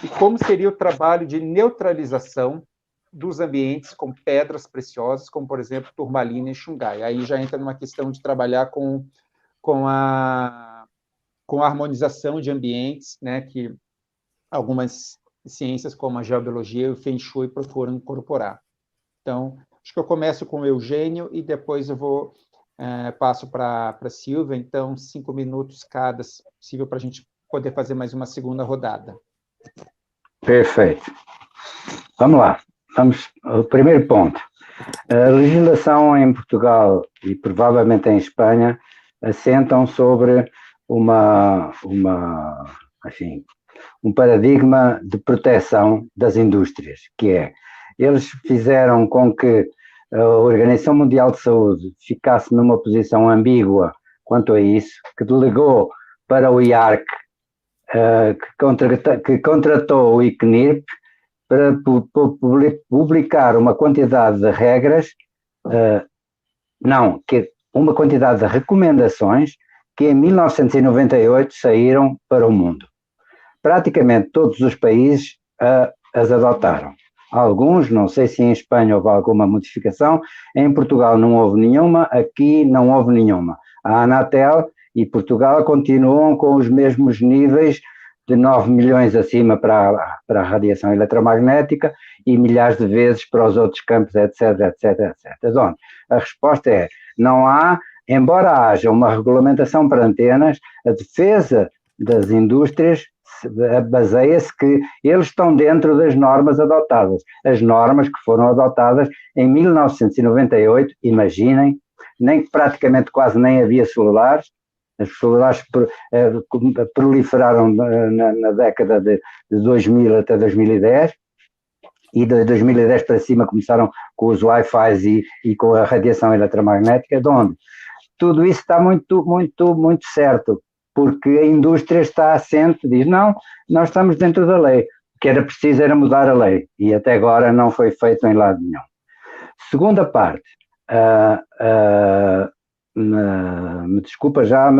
E como seria o trabalho de neutralização dos ambientes com pedras preciosas, como, por exemplo, turmalina e xungai? Aí já entra numa questão de trabalhar com a harmonização de ambientes, né, que algumas ciências, como a geobiologia e o Feng Shui, procuram incorporar. Então, acho que eu começo com o Eugênio e depois eu passo para a Sílvia. Então, 5 minutos cada, se possível, para a gente poder fazer mais uma segunda rodada.
Perfeito. Vamos lá. Vamos ao primeiro ponto. A legislação em Portugal e provavelmente em Espanha assentam sobre um paradigma de proteção das indústrias, que é, eles fizeram com que a Organização Mundial de Saúde ficasse numa posição ambígua quanto a isso, que delegou para o IARC, que contratou o ICNIRP para publicar uma quantidade de regras, uma quantidade de recomendações que em 1998 saíram para o mundo. Praticamente todos os países as adotaram. Alguns, não sei se em Espanha houve alguma modificação, em Portugal não houve nenhuma, aqui não houve nenhuma. A Anatel e Portugal continuam com os mesmos níveis de 9 milhões acima para a radiação eletromagnética e milhares de vezes para os outros campos, etc, etc, etc. Onde a resposta é, não há, embora haja uma regulamentação para antenas, a defesa das indústrias baseia-se que eles estão dentro das normas adotadas. As normas que foram adotadas em 1998, imaginem, praticamente quase nem havia celulares. Os celulares proliferaram na década de 2000 até 2010, e de 2010 para cima começaram com os Wi-Fi e com a radiação eletromagnética, de onde tudo isso está muito, muito, muito certo, porque a indústria está assente, diz, não, nós estamos dentro da lei, o que era preciso era mudar a lei, e até agora não foi feito em lado nenhum. Segunda parte, me desculpa já,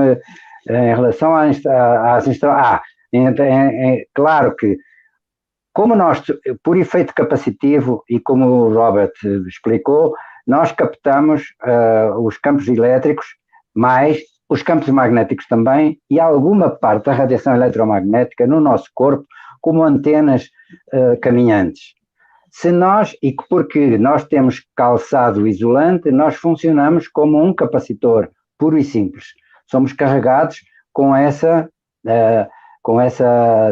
em relação às instalações, claro que, como nós, por efeito capacitivo, e como o Robert explicou, nós captamos os campos elétricos, mais os campos magnéticos também, e alguma parte da radiação eletromagnética no nosso corpo, como antenas caminhantes. Porque nós temos calçado isolante, nós funcionamos como um capacitor, puro e simples. Somos carregados com essa,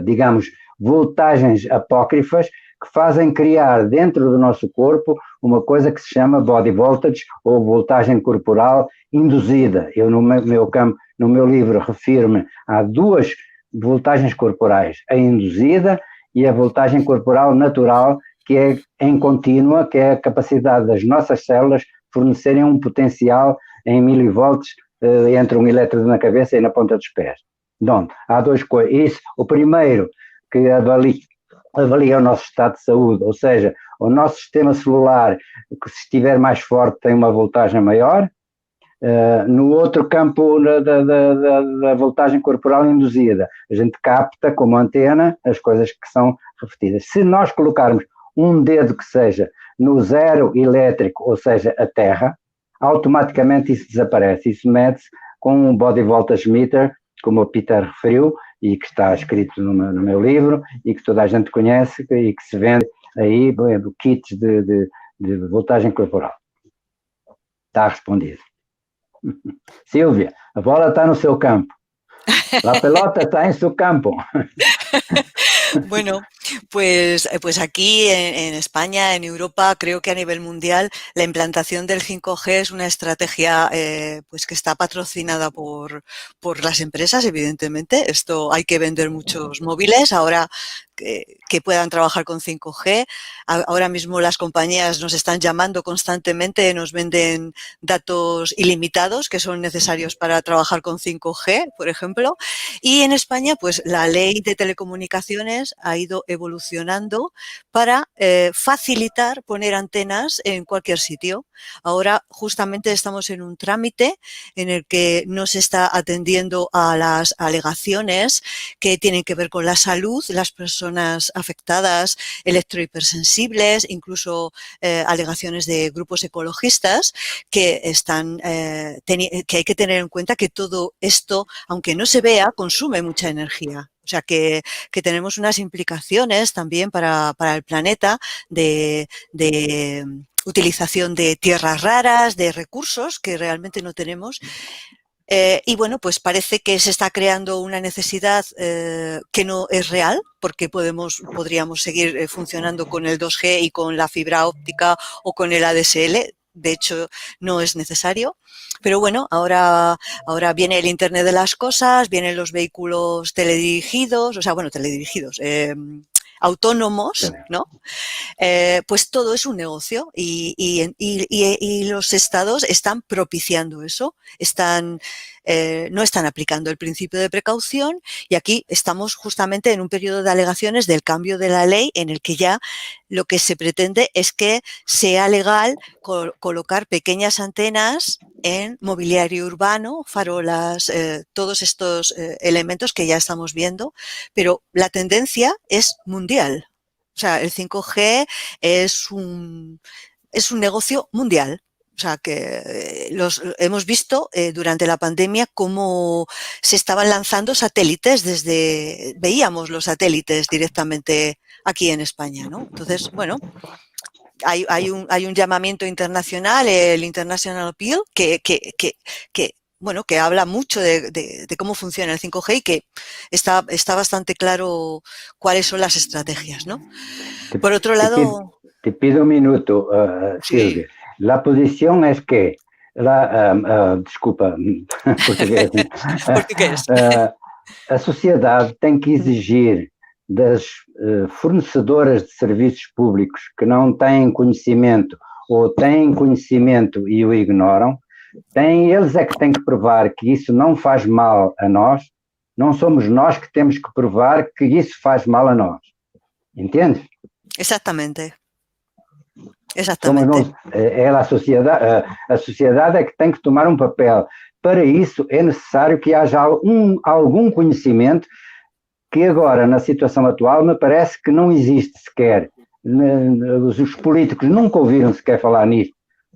digamos, voltagens apócrifas que fazem criar dentro do nosso corpo uma coisa que se chama body voltage, ou voltagem corporal induzida. Eu, no meu livro, refiro-me a duas voltagens corporais, a induzida e a voltagem corporal natural, que é em contínua, que é a capacidade das nossas células fornecerem um potencial em milivolts entre um elétrodo na cabeça e na ponta dos pés. Então, há duas coisas. Isso, o primeiro, que avalia o nosso estado de saúde, ou seja, o nosso sistema celular, que se estiver mais forte tem uma voltagem maior, No outro campo da voltagem corporal induzida, a gente capta como antena as coisas que são refletidas. Se nós colocarmos um dedo que seja no zero elétrico, ou seja, a Terra, automaticamente isso desaparece. Isso mede-se com um body voltage meter, como o Peter referiu, e que está escrito no meu livro, e que toda a gente conhece, e que se vende aí, kits de voltagem corporal. Está respondido. Silvia, a bola está no seu campo. La pelota está en su campo.
Bueno, pues aquí en España, en Europa, creo que a nivel mundial la implantación del 5G es una estrategia pues que está patrocinada por las empresas, evidentemente. Esto hay que vender muchos móviles ahora que puedan trabajar con 5G. Ahora mismo las compañías nos están llamando constantemente, nos venden datos ilimitados que son necesarios para trabajar con 5G, por ejemplo. Y en España, pues la ley de telecomunicaciones ha ido evolucionando para facilitar poner antenas en cualquier sitio. Ahora justamente estamos en un trámite en el que no se está atendiendo a las alegaciones que tienen que ver con la salud, las personas afectadas, electrohipersensibles, incluso alegaciones de grupos ecologistas que están que hay que tener en cuenta que todo esto, aunque no se vea, consume mucha energía. O sea que tenemos unas implicaciones también para el planeta de utilización de tierras raras, de recursos que realmente no tenemos. Y bueno, pues parece que se está creando una necesidad que no es real, porque podríamos seguir funcionando con el 2G y con la fibra óptica o con el ADSL. De hecho, no es necesario. Pero bueno, ahora viene el Internet de las cosas, vienen los vehículos teledirigidos, o sea, bueno, teledirigidos, autónomos, ¿no? Pues todo es un negocio y los estados están propiciando eso, no están aplicando el principio de precaución y aquí estamos justamente en un periodo de alegaciones del cambio de la ley en el que ya lo que se pretende es que sea legal colocar pequeñas antenas en mobiliario urbano, farolas, todos estos elementos que ya estamos viendo, pero la tendencia es mundial. O sea, el 5G es un negocio mundial. O sea, que hemos visto durante la pandemia cómo se estaban lanzando satélites veíamos los satélites directamente aquí en España, ¿no? Entonces, bueno, hay un llamamiento internacional, el International Appeal, que habla mucho de cómo funciona el 5G y que está bastante claro cuáles son las estrategias, ¿no? Por otro lado...
Te pido un minuto, Silvia. Sí. La posición es que, desculpa, português.
Português.
A sociedade tem que exigir das fornecedoras de serviços públicos que não têm conhecimento ou têm conhecimento e o ignoram, eles é que têm que provar que isso não faz mal a nós, não somos nós que temos que provar que isso faz mal a nós. Entende?
Exatamente. Exatamente.
A sociedade é que tem que tomar um papel. Para isso é necessário que haja algum conhecimento que agora, na situação atual, me parece que não existe sequer. Os políticos nunca ouviram sequer falar nisto.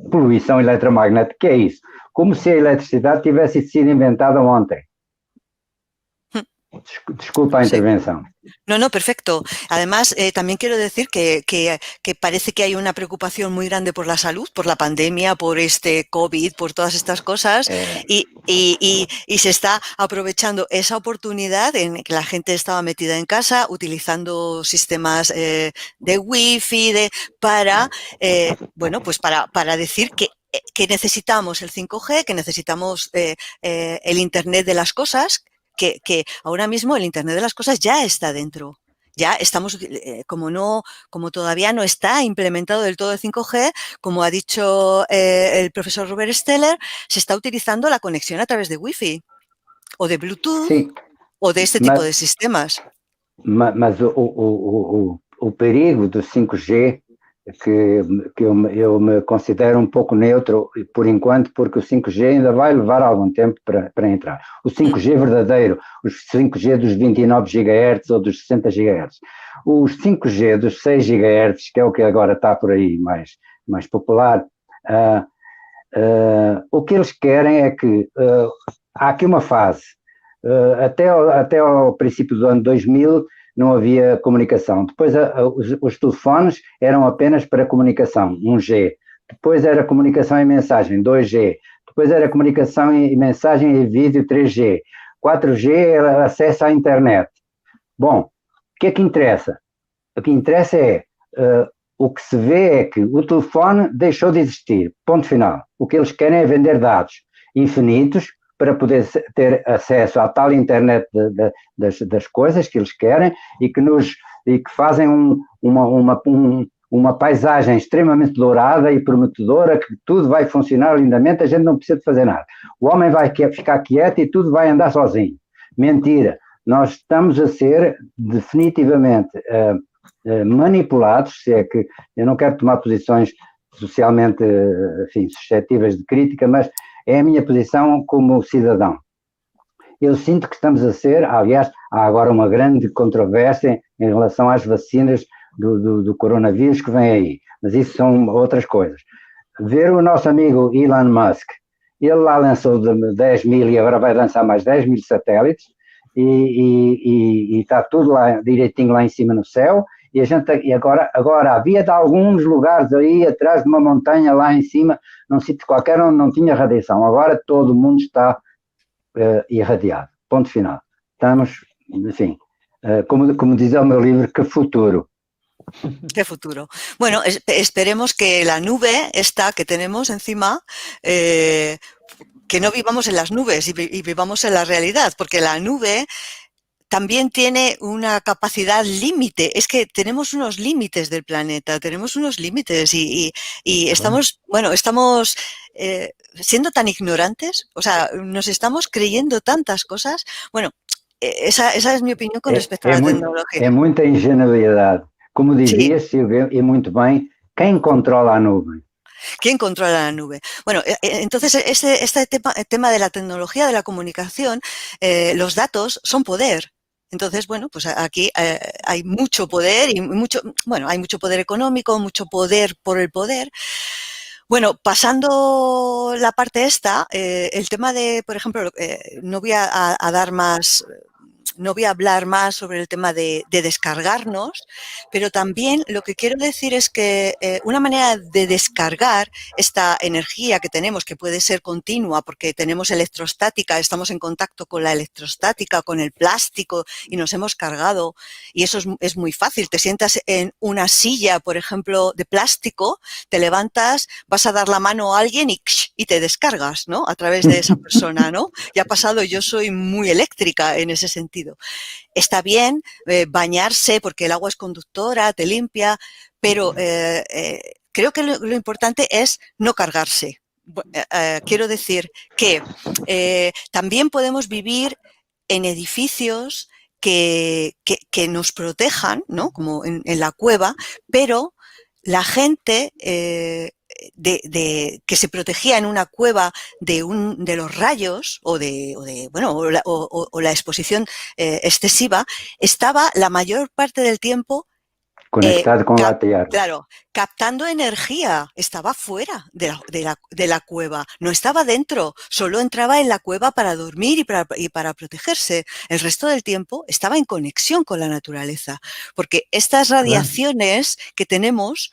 Poluição eletromagnética, que é isso? Como se a eletricidade tivesse sido inventada ontem. Disculpa la intervención.
No, perfecto. Además, también quiero decir que parece que hay una preocupación muy grande por la salud, por la pandemia, por este COVID, por todas estas cosas, y se está aprovechando esa oportunidad en que la gente estaba metida en casa, utilizando sistemas de wifi, para decir que necesitamos el 5G, que necesitamos el Internet de las cosas, que ahora mismo el Internet de las cosas ya está dentro. Ya estamos, como todavía no está implementado del todo el 5G, como ha dicho el profesor Robert Steller, se está utilizando la conexión a través de Wi-Fi o de Bluetooth, sí, o de este tipo de sistemas.
Mas o perigo do 5G que eu me considero um pouco neutro por enquanto, porque o 5G ainda vai levar algum tempo para entrar. O 5G verdadeiro, os 5G dos 29 GHz ou dos 60 GHz. Os 5G dos 6 GHz, que é o que agora está por aí mais popular, o que eles querem é que há aqui uma fase, até ao princípio do ano 2000 não havia comunicação, depois os telefones eram apenas para comunicação, 1G, depois era comunicação e mensagem, 2G, depois era comunicação e mensagem e vídeo, 3G, 4G era acesso à internet. Bom, o que é que interessa? O que interessa é, o que se vê é que o telefone deixou de existir, ponto final. O que eles querem é vender dados infinitos para poder ter acesso à tal internet das coisas que eles querem e que fazem uma paisagem extremamente dourada e prometedora, que tudo vai funcionar lindamente, a gente não precisa de fazer nada. O homem vai ficar quieto e tudo vai andar sozinho. Mentira. Nós estamos a ser definitivamente manipulados, se é que eu não quero tomar posições socialmente, enfim, suscetíveis de crítica, mas é a minha posição como cidadão. Eu sinto que estamos a ser, aliás, há agora uma grande controvérsia em relação às vacinas do coronavírus que vem aí, mas isso são outras coisas. Ver o nosso amigo Elon Musk, ele lá lançou 10 mil e agora vai lançar mais 10 mil satélites e está tudo lá direitinho lá em cima no céu, e agora havia de alguns lugares aí atrás de uma montanha lá em cima, num sítio qualquer onde não tinha radiação. Agora todo mundo está irradiado. Ponto final. Estamos, enfim, como diz o meu livro, que futuro.
¿Qué futuro? Bueno, esperemos que la nube esta que tenemos encima, que no vivamos en las nubes y vivamos en la realidad, porque la nube también tiene una capacidad límite. Es que tenemos unos límites del planeta, tenemos unos límites y estamos, bueno, estamos siendo tan ignorantes, o sea, nos estamos creyendo tantas cosas. Bueno, esa es mi opinión con respecto a la tecnología.
É muita ingenuidade. Como dizia Silvia, e muito bem, quem controla a nuvem?
¿Quién controla la nube? Bueno, entonces este tema de la tecnología, de la comunicación, los datos son poder. Entonces, bueno, pues aquí hay mucho poder y hay mucho poder económico, mucho poder por el poder. Bueno, pasando la parte esta, el tema de, por ejemplo, no voy a hablar más sobre el tema de descargarnos, pero también lo que quiero decir es que una manera de descargar esta energía que tenemos, que puede ser continua porque tenemos electrostática, estamos en contacto con la electrostática, con el plástico y nos hemos cargado, y eso es muy fácil. Te sientas en una silla, por ejemplo, de plástico, te levantas, vas a dar la mano a alguien y te descargas, ¿no? A través de esa persona, ¿no? Ya ha pasado, yo soy muy eléctrica en ese sentido. Está bien bañarse porque el agua es conductora, te limpia, pero creo que lo importante es no cargarse. Quiero decir que también podemos vivir en edificios que nos protejan, ¿no? Como en la cueva, pero la gente que se protegía en una cueva de los rayos o la exposición excesiva, estaba la mayor parte del tiempo
conectado con la tierra.
Claro, captando energía, estaba fuera de la cueva, no estaba dentro, solo entraba en la cueva para dormir y para protegerse. El resto del tiempo estaba en conexión con la naturaleza, porque estas radiaciones que tenemos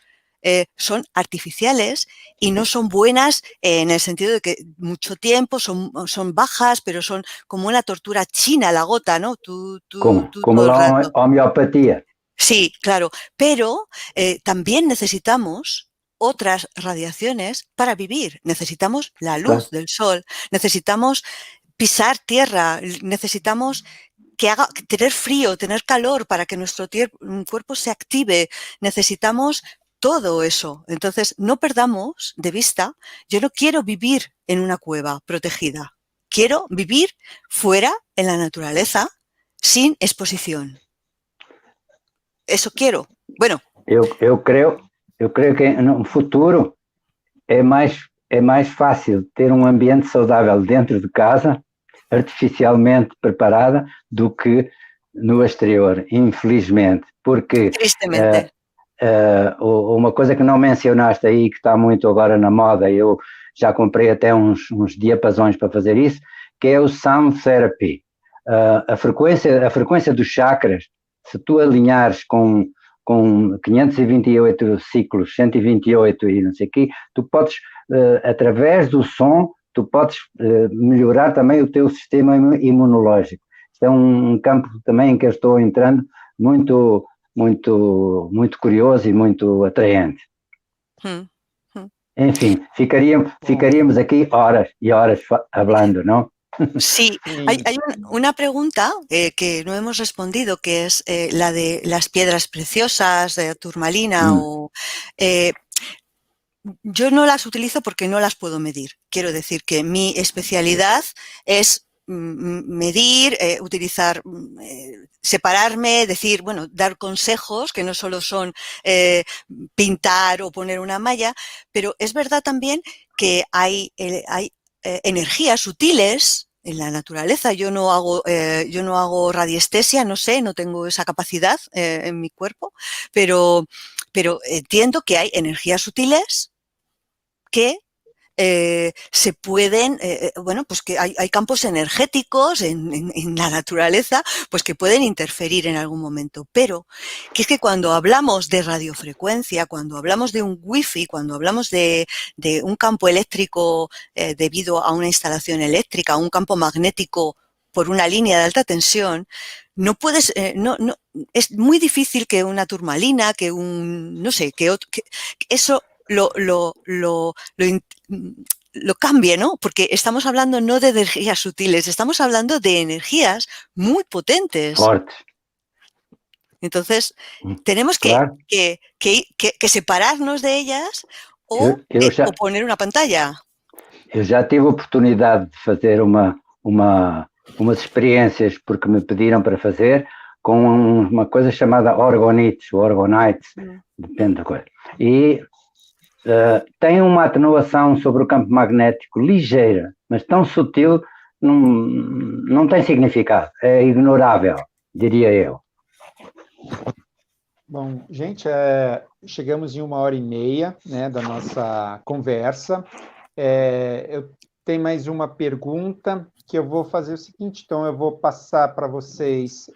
son artificiales y no son buenas en el sentido de que mucho tiempo son bajas, pero son como una tortura china, la gota, ¿no?
Como la homeopatía.
Sí, claro, pero también necesitamos otras radiaciones para vivir. Necesitamos la luz del sol, necesitamos pisar tierra, necesitamos tener frío, tener calor para que nuestro cuerpo se active, necesitamos todo eso. Entonces, no perdamos de vista, yo no quiero vivir en una cueva protegida, quiero vivir fuera, en la naturaleza, sin exposición. Eso quiero. Bueno.
Eu creio Eu creio que no futuro é mais fácil ter um ambiente saudável dentro de casa, artificialmente preparada, do que no exterior, infelizmente, porque
Tristemente.
uma coisa que não mencionaste aí, que está muito agora na moda, eu já comprei até uns diapasões para fazer isso, que é o Sound Therapy. A frequência dos chakras, se tu alinhares com 528 ciclos, 128 e não sei o quê, tu podes, através do som, tu podes melhorar também o teu sistema imunológico. Isto é um campo também em que eu estou entrando muito, muito, muito curioso e muito atraente. Enfim, ficaríamos aquí horas y horas hablando, ¿no?
Sí, hay una pregunta que no hemos respondido, que es la de las piedras preciosas, de turmalina o... yo no las utilizo porque no las puedo medir. Quiero decir que mi especialidad es medir, utilizar, separarme, decir, bueno, dar consejos que no solo son pintar o poner una malla, pero es verdad también que hay energías sutiles en la naturaleza. Yo no hago radiestesia, no sé, no tengo esa capacidad en mi cuerpo, pero entiendo que hay energías sutiles que se pueden, bueno, pues que hay campos energéticos en la naturaleza, pues que pueden interferir en algún momento. Pero que es que cuando hablamos de radiofrecuencia, cuando hablamos de un wifi, cuando hablamos de un campo eléctrico debido a una instalación eléctrica, un campo magnético por una línea de alta tensión, no puedes, es muy difícil que una turmalina, que no sé, que eso lo cambie, ¿no? Porque estamos hablando no de energías sutiles, estamos hablando de energías muy potentes.
Fortes.
Entonces, tenemos
claro.
que separarnos de ellas o poner una pantalla.
Eu já tive a oportunidade de fazer umas experiências, porque me pediram para fazer, com uma coisa chamada orgonites, ou orgonites, depende da coisa. E tem uma atenuação sobre o campo magnético ligeira, mas tão sutil, não tem significado, é ignorável, diria eu.
Bom, gente, chegamos em 1h30, né, da nossa conversa. Eu tenho mais uma pergunta que eu vou fazer o seguinte, então eu vou passar para vocês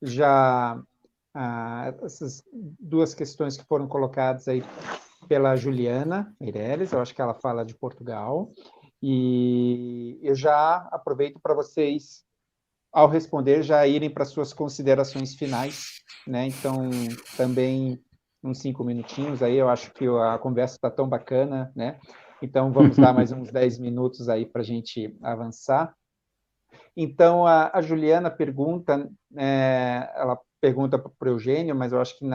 já essas duas questões que foram colocadas aí pela Juliana Meirelles, eu acho que ela fala de Portugal, e eu já aproveito para vocês, ao responder, já irem para suas considerações finais, né? Então, também uns 5 minutinhos aí, eu acho que a conversa está tão bacana, né? Então, vamos dar mais uns 10 minutos aí para a gente avançar. Então, a Juliana pergunta, ela pergunta para o Eugênio, mas eu acho que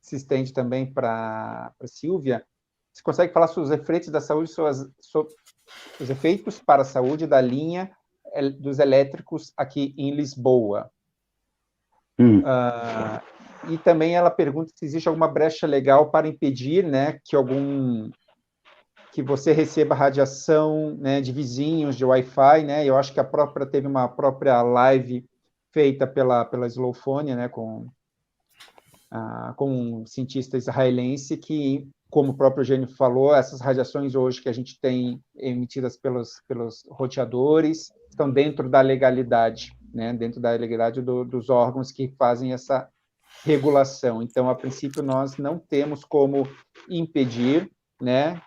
se estende também para a Sílvia. Você consegue falar sobre os efeitos da saúde, os efeitos para a saúde da linha dos elétricos aqui em Lisboa? E também ela pergunta se existe alguma brecha legal para impedir, né, que você receba radiação, né, de vizinhos, de Wi-Fi, né? Eu acho que teve uma própria live feita pela SlowPhone, né, com um cientista israelense que, como o próprio Eugênio falou, essas radiações hoje que a gente tem emitidas pelos roteadores estão dentro da legalidade, né, dentro da legalidade dos órgãos que fazem essa regulação. Então, a princípio, nós não temos como impedir, né,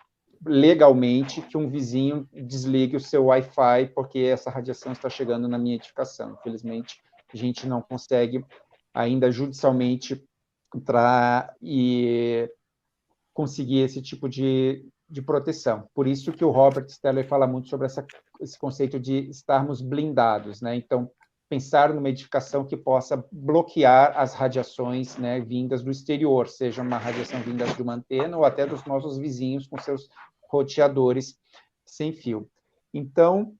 legalmente, que um vizinho desligue o seu Wi-Fi porque essa radiação está chegando na minha edificação. Infelizmente, a gente não consegue ainda judicialmente entrar e conseguir esse tipo de proteção. Por isso que o Robert Steller fala muito sobre esse conceito de estarmos blindados, né? Então, pensar numa edificação que possa bloquear as radiações, né, vindas do exterior, seja uma radiação vinda de uma antena ou até dos nossos vizinhos com seus roteadores sem fio. Então,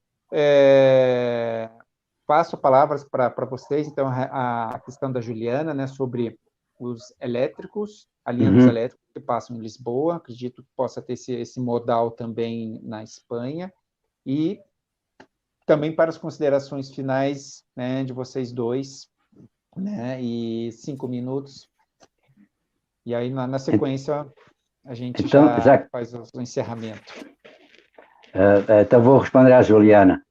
passo palavras para vocês, então, a questão da Juliana, né, sobre os elétricos, a linha dos elétricos que passam em Lisboa, acredito que possa ter esse modal também na Espanha, e também para as considerações finais, né, de vocês dois, né, e 5 minutos, e aí na sequência a gente
então,
já faz o encerramento.
Então vou responder à Juliana.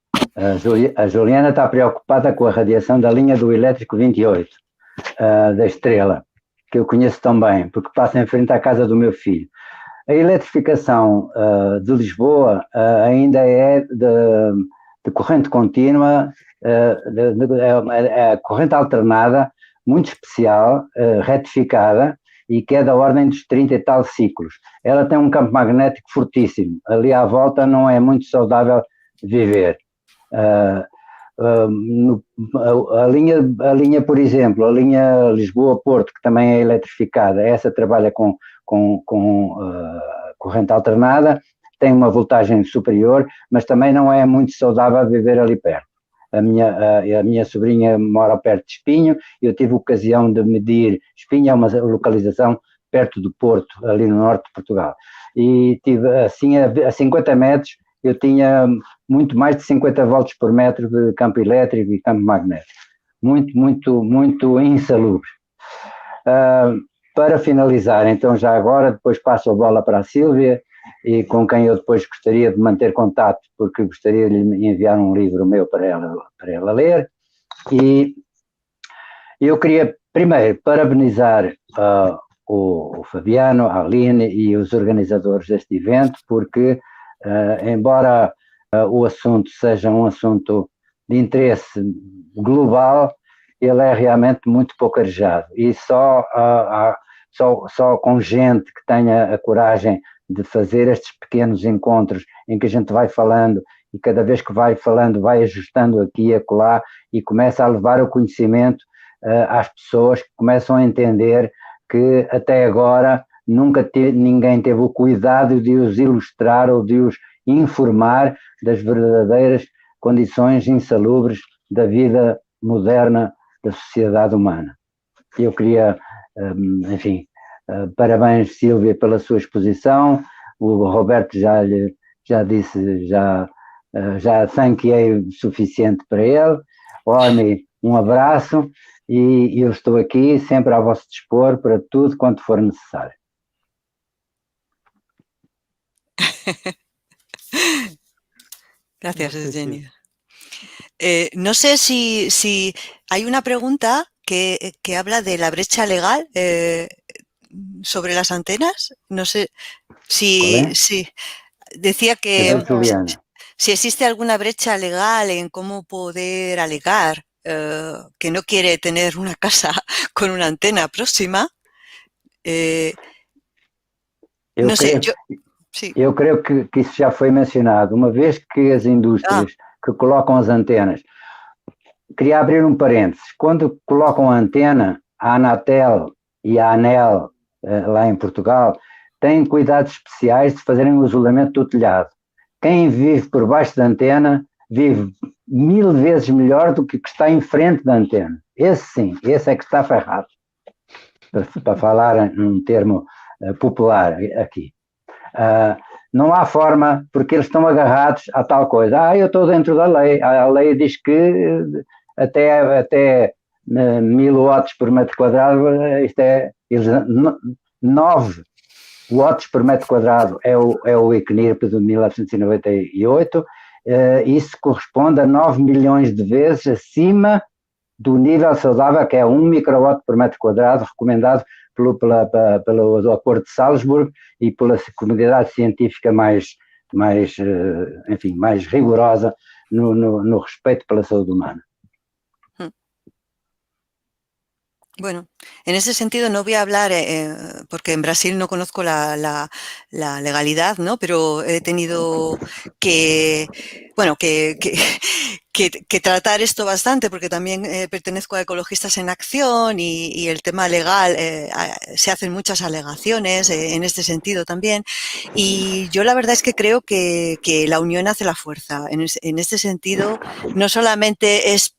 A Juliana está preocupada com a radiação da linha do elétrico 28, da Estrela, que eu conheço tão bem, porque passa em frente à casa do meu filho. A eletrificação de Lisboa ainda é de corrente contínua, é corrente alternada, muito especial, retificada, e que é da ordem dos 30 e tal ciclos. Ela tem um campo magnético fortíssimo. Ali à volta não é muito saudável viver. A linha, por exemplo, a linha Lisboa-Porto, que também é eletrificada, essa trabalha com corrente alternada, tem uma voltagem superior, mas também não é muito saudável viver ali perto. A minha sobrinha mora perto de Espinho, e eu tive a ocasião de medir. Espinho é uma localização perto do Porto, ali no norte de Portugal, e tive assim a 50 metros, eu tinha muito mais de 50 volts por metro de campo elétrico e campo magnético, muito insalubre. Para finalizar, então já agora, depois passo a bola para a Sílvia, e com quem eu depois gostaria de manter contato, porque gostaria de lhe enviar um livro meu para ela ler. E eu queria primeiro parabenizar o Fabiano, a Aline e os organizadores deste evento, porque embora o assunto seja um assunto de interesse global, ele é realmente muito pouco arejado, e só com gente que tenha a coragem de fazer estes pequenos encontros em que a gente vai falando, e cada vez que vai falando vai ajustando aqui e acolá, e começa a levar o conhecimento às pessoas, que começam a entender que até agora ninguém teve o cuidado de os ilustrar ou de os informar das verdadeiras condições insalubres da vida moderna da sociedade humana. Eu queria, enfim, parabéns, Sílvia, pela sua exposição. O Roberto já disse, já thank-ei o suficiente para ele. Ormy, um abraço, e eu estou aqui sempre a vosso dispor para tudo quanto for necessário.
Gracias, Eugênio. No sé si hay una pregunta que habla de la brecha legal sobre las antenas. No sé si decía que si existe alguna brecha legal en cómo poder alegar que no quiere tener una casa con una antena próxima.
Eu creio que isso já foi mencionado. Uma vez que as indústrias que colocam as antenas, queria abrir um parênteses, quando colocam a antena, a Anatel e a ANEL, lá em Portugal, têm cuidados especiais de fazerem o isolamento do telhado. Quem vive por baixo da antena vive 1000 vezes melhor do que está em frente da antena. Esse sim, esse é que está ferrado, para falar num termo popular aqui. Não há forma, porque eles estão agarrados a tal coisa. Eu estou dentro da lei. A lei diz que até 1000 watts por metro quadrado, isto é 9 watts por metro quadrado é o IBN-IEB de 1998. Isso corresponde a 9 milhões de vezes acima do nível saudável, que é 1 microwatt por metro quadrado, recomendado pelo Acordo de Salzburgo e pela comunidade científica mais rigorosa no respeito pela saúde humana.
Bueno, en ese sentido no voy a hablar, porque en Brasil no conozco la legalidad, ¿no? Pero he tenido que tratar esto bastante, porque también pertenezco a Ecologistas en Acción y el tema legal, se hacen muchas alegaciones en este sentido también. Y yo la verdad es que creo que la unión hace la fuerza. En este sentido, no solamente es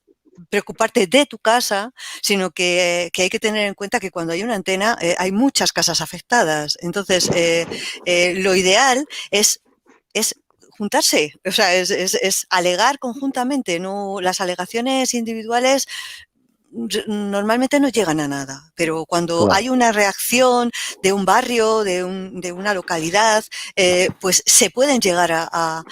preocuparte de tu casa, sino que hay que tener en cuenta que cuando hay una antena hay muchas casas afectadas. Entonces, lo ideal es juntarse, o sea, es alegar conjuntamente. No, las alegaciones individuales normalmente no llegan a nada, pero cuando hay una reacción de un barrio, de una localidad, pues se pueden llegar a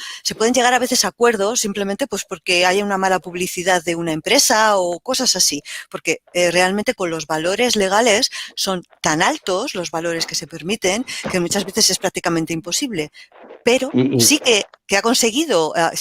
veces a acuerdos simplemente pues porque haya una mala publicidad de una empresa o cosas así, porque realmente con los valores legales son tan altos los valores que se permiten que muchas veces es prácticamente imposible, pero sí que se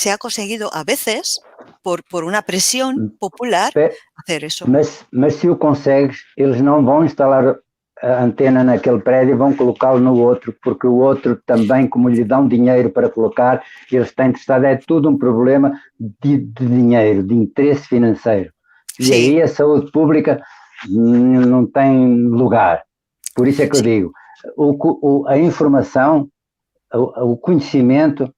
ha conseguido a veces por una presión popular hacer eso.
Mas se o consegues, eles não vão instalar a antena naquele prédio, vão colocá-lo no outro, porque o outro também, como lhe dão dinheiro para colocar, eles têm de estar, é tudo um problema de dinheiro, de interesse financeiro. E aí a saúde pública não tem lugar. Por isso é que eu digo, a informação, o conhecimento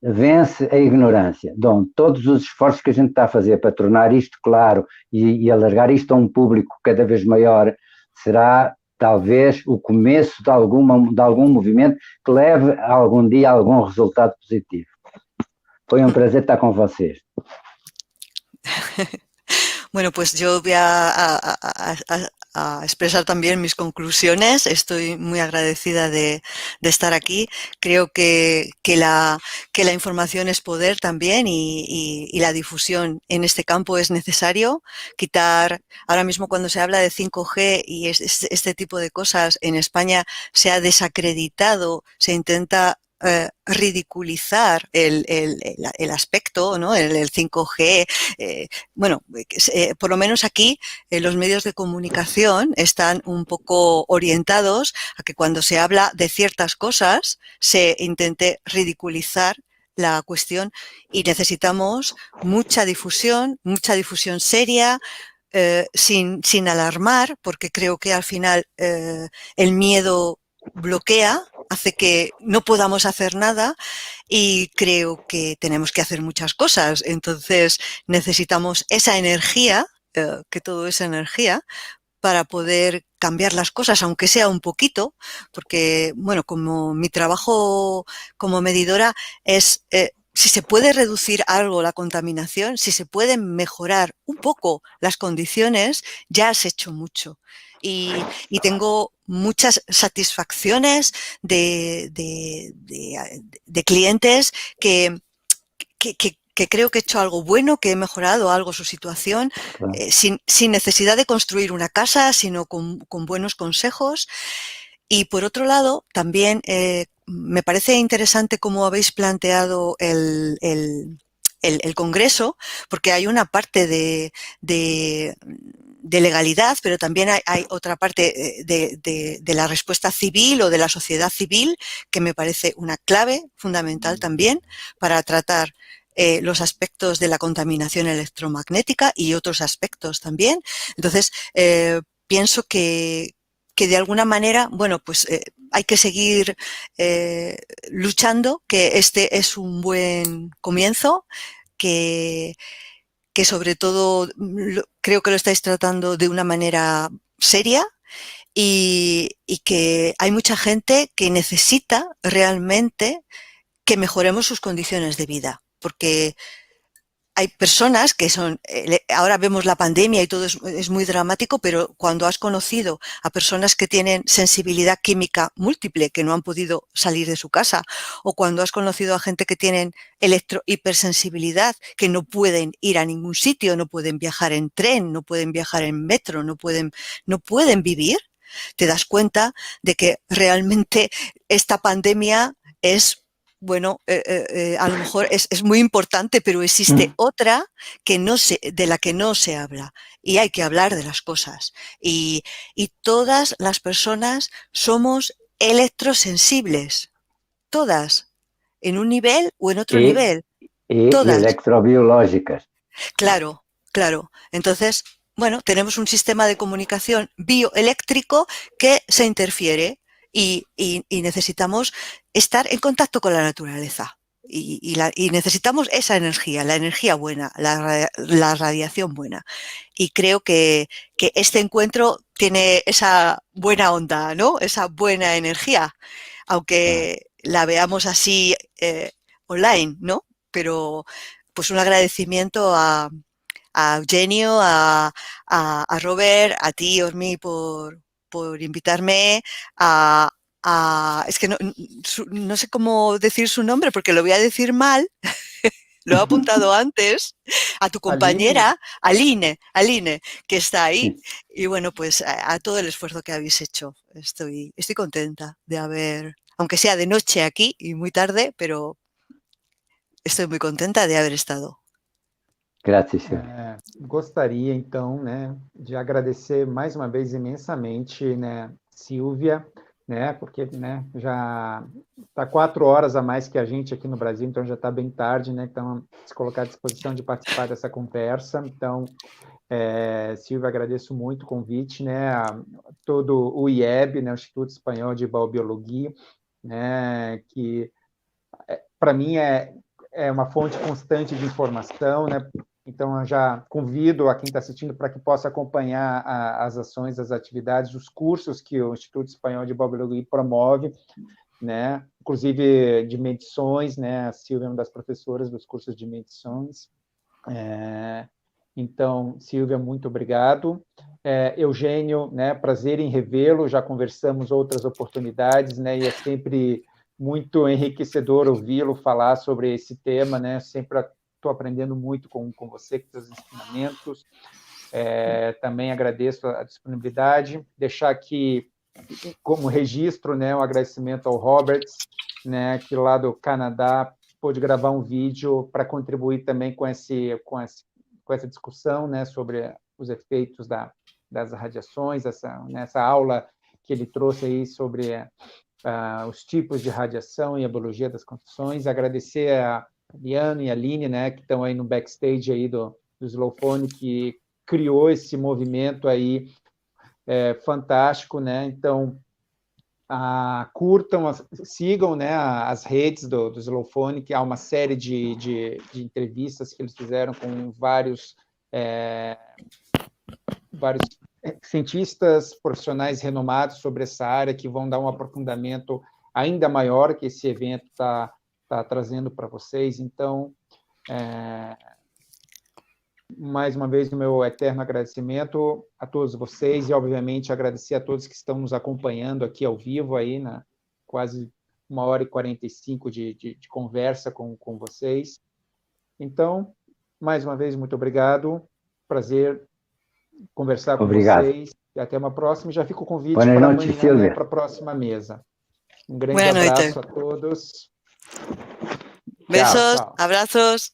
vence a ignorância. Então, todos os esforços que a gente está a fazer para tornar isto claro e alargar isto a um público cada vez maior será talvez o começo de algum movimento que leve algum dia a algum resultado positivo. Foi um prazer estar com vocês.
Bueno, pues yo voy a expresar también mis conclusiones. Estoy muy agradecida de estar aquí. Creo que la información es poder también y la difusión en este campo es necesario. Quitar, ahora mismo cuando se habla de 5G y este tipo de cosas, en España se ha desacreditado, se intenta ridiculizar el aspecto, ¿no? El 5G. Por lo menos aquí los medios de comunicación están un poco orientados a que cuando se habla de ciertas cosas se intente ridiculizar la cuestión y necesitamos mucha difusión seria, sin alarmar, porque creo que al final el miedo bloquea, hace que no podamos hacer nada y creo que tenemos que hacer muchas cosas. Entonces necesitamos esa energía, que todo es energía, para poder cambiar las cosas, aunque sea un poquito, porque, bueno, como mi trabajo como medidora es... si se puede reducir algo la contaminación, si se pueden mejorar un poco las condiciones, ya has hecho mucho. Y tengo muchas satisfacciones de clientes que creo que he hecho algo bueno, que he mejorado algo su situación, sin necesidad de construir una casa, sino con buenos consejos. Y por otro lado, también me parece interesante cómo habéis planteado el Congreso, porque hay una parte de legalidad, pero también hay otra parte de la respuesta civil o de la sociedad civil que me parece una clave fundamental también para tratar los aspectos de la contaminación electromagnética y otros aspectos también. Entonces, pienso que de alguna manera, bueno, pues hay que seguir luchando, que este es un buen comienzo, que sobre todo creo que lo estáis tratando de una manera seria y que hay mucha gente que necesita realmente que mejoremos sus condiciones de vida, porque hay personas que son, ahora vemos la pandemia y todo es muy dramático, pero cuando has conocido a personas que tienen sensibilidad química múltiple, que no han podido salir de su casa, o cuando has conocido a gente que tienen electrohipersensibilidad, que no pueden ir a ningún sitio, no pueden viajar en tren, no pueden viajar en metro, no pueden vivir, te das cuenta de que realmente esta pandemia es... Bueno, a lo mejor es muy importante, pero existe otra de la que no se habla y hay que hablar de las cosas. Y todas las personas somos electrosensibles, todas, en un nivel o en otro nivel. Todas.
Electrobiológicas.
Claro. Entonces, bueno, tenemos un sistema de comunicación bioeléctrico que se interfiere. Y necesitamos estar en contacto con la naturaleza. y necesitamos esa energía, la energía buena, la radiación buena. Y creo que este encuentro tiene esa buena onda, ¿no? Esa buena energía, aunque la veamos así online, ¿no? Pero pues un agradecimiento a Eugênio, a Robert, a ti, Ormy, por invitarme, es que no sé cómo decir su nombre porque lo voy a decir mal, lo he apuntado antes, a tu compañera, Aline, que está ahí. Sí. Y bueno, pues a todo el esfuerzo que habéis hecho. Estoy contenta de haber, aunque sea de noche aquí y muy tarde, pero estoy muy contenta de haber estado.
Graças, senhor.
Gostaria, então, né, de agradecer mais uma vez imensamente, né, Silvia, né, porque, né, já está 4 horas a mais que a gente aqui no Brasil, então já está bem tarde, né, então se colocar à disposição de participar dessa conversa. Então, Silvia, agradeço muito o convite, né, a todo o IEB, né, o Instituto Espanhol de Biobiologia, né, que para mim é uma fonte constante de informação, né. Então, eu já convido a quem está assistindo para que possa acompanhar as ações, as atividades, os cursos que o Instituto Espanhol de Biobiologia promove, né? Inclusive de medições, né? A Silvia é uma das professoras dos cursos de medições. Então, Silvia, muito obrigado. Eugênio, né? Prazer em revê-lo, já conversamos outras oportunidades, né? E é sempre muito enriquecedor ouvi-lo falar sobre esse tema, né? Sempre estou aprendendo muito com você, com seus ensinamentos. Também agradeço a disponibilidade. Deixar aqui, como registro, né, um agradecimento ao Robert, né, que lá do Canadá pôde gravar um vídeo para contribuir também com essa discussão, né, sobre os efeitos das radiações, essa aula que ele trouxe aí sobre os tipos de radiação e a biologia das construções. Agradecer a Liana e a Aline, né, que estão aí no backstage aí do SlowPhone, que criou esse movimento aí fantástico, né? Então, curtam, sigam, né, as redes do SlowPhone, que há uma série de entrevistas que eles fizeram com vários cientistas profissionais renomados sobre essa área, que vão dar um aprofundamento ainda maior que esse evento está trazendo para vocês. Então, mais uma vez, o meu eterno agradecimento a todos vocês e, obviamente, agradecer a todos que estão nos acompanhando aqui ao vivo, aí, na quase 1h45 de conversa com vocês. Então, mais uma vez, muito obrigado. Prazer conversar com vocês. E até uma próxima. Já fica o convite para amanhã, né, para a próxima mesa. Um grande abraço a todos.
Besos, abrazos.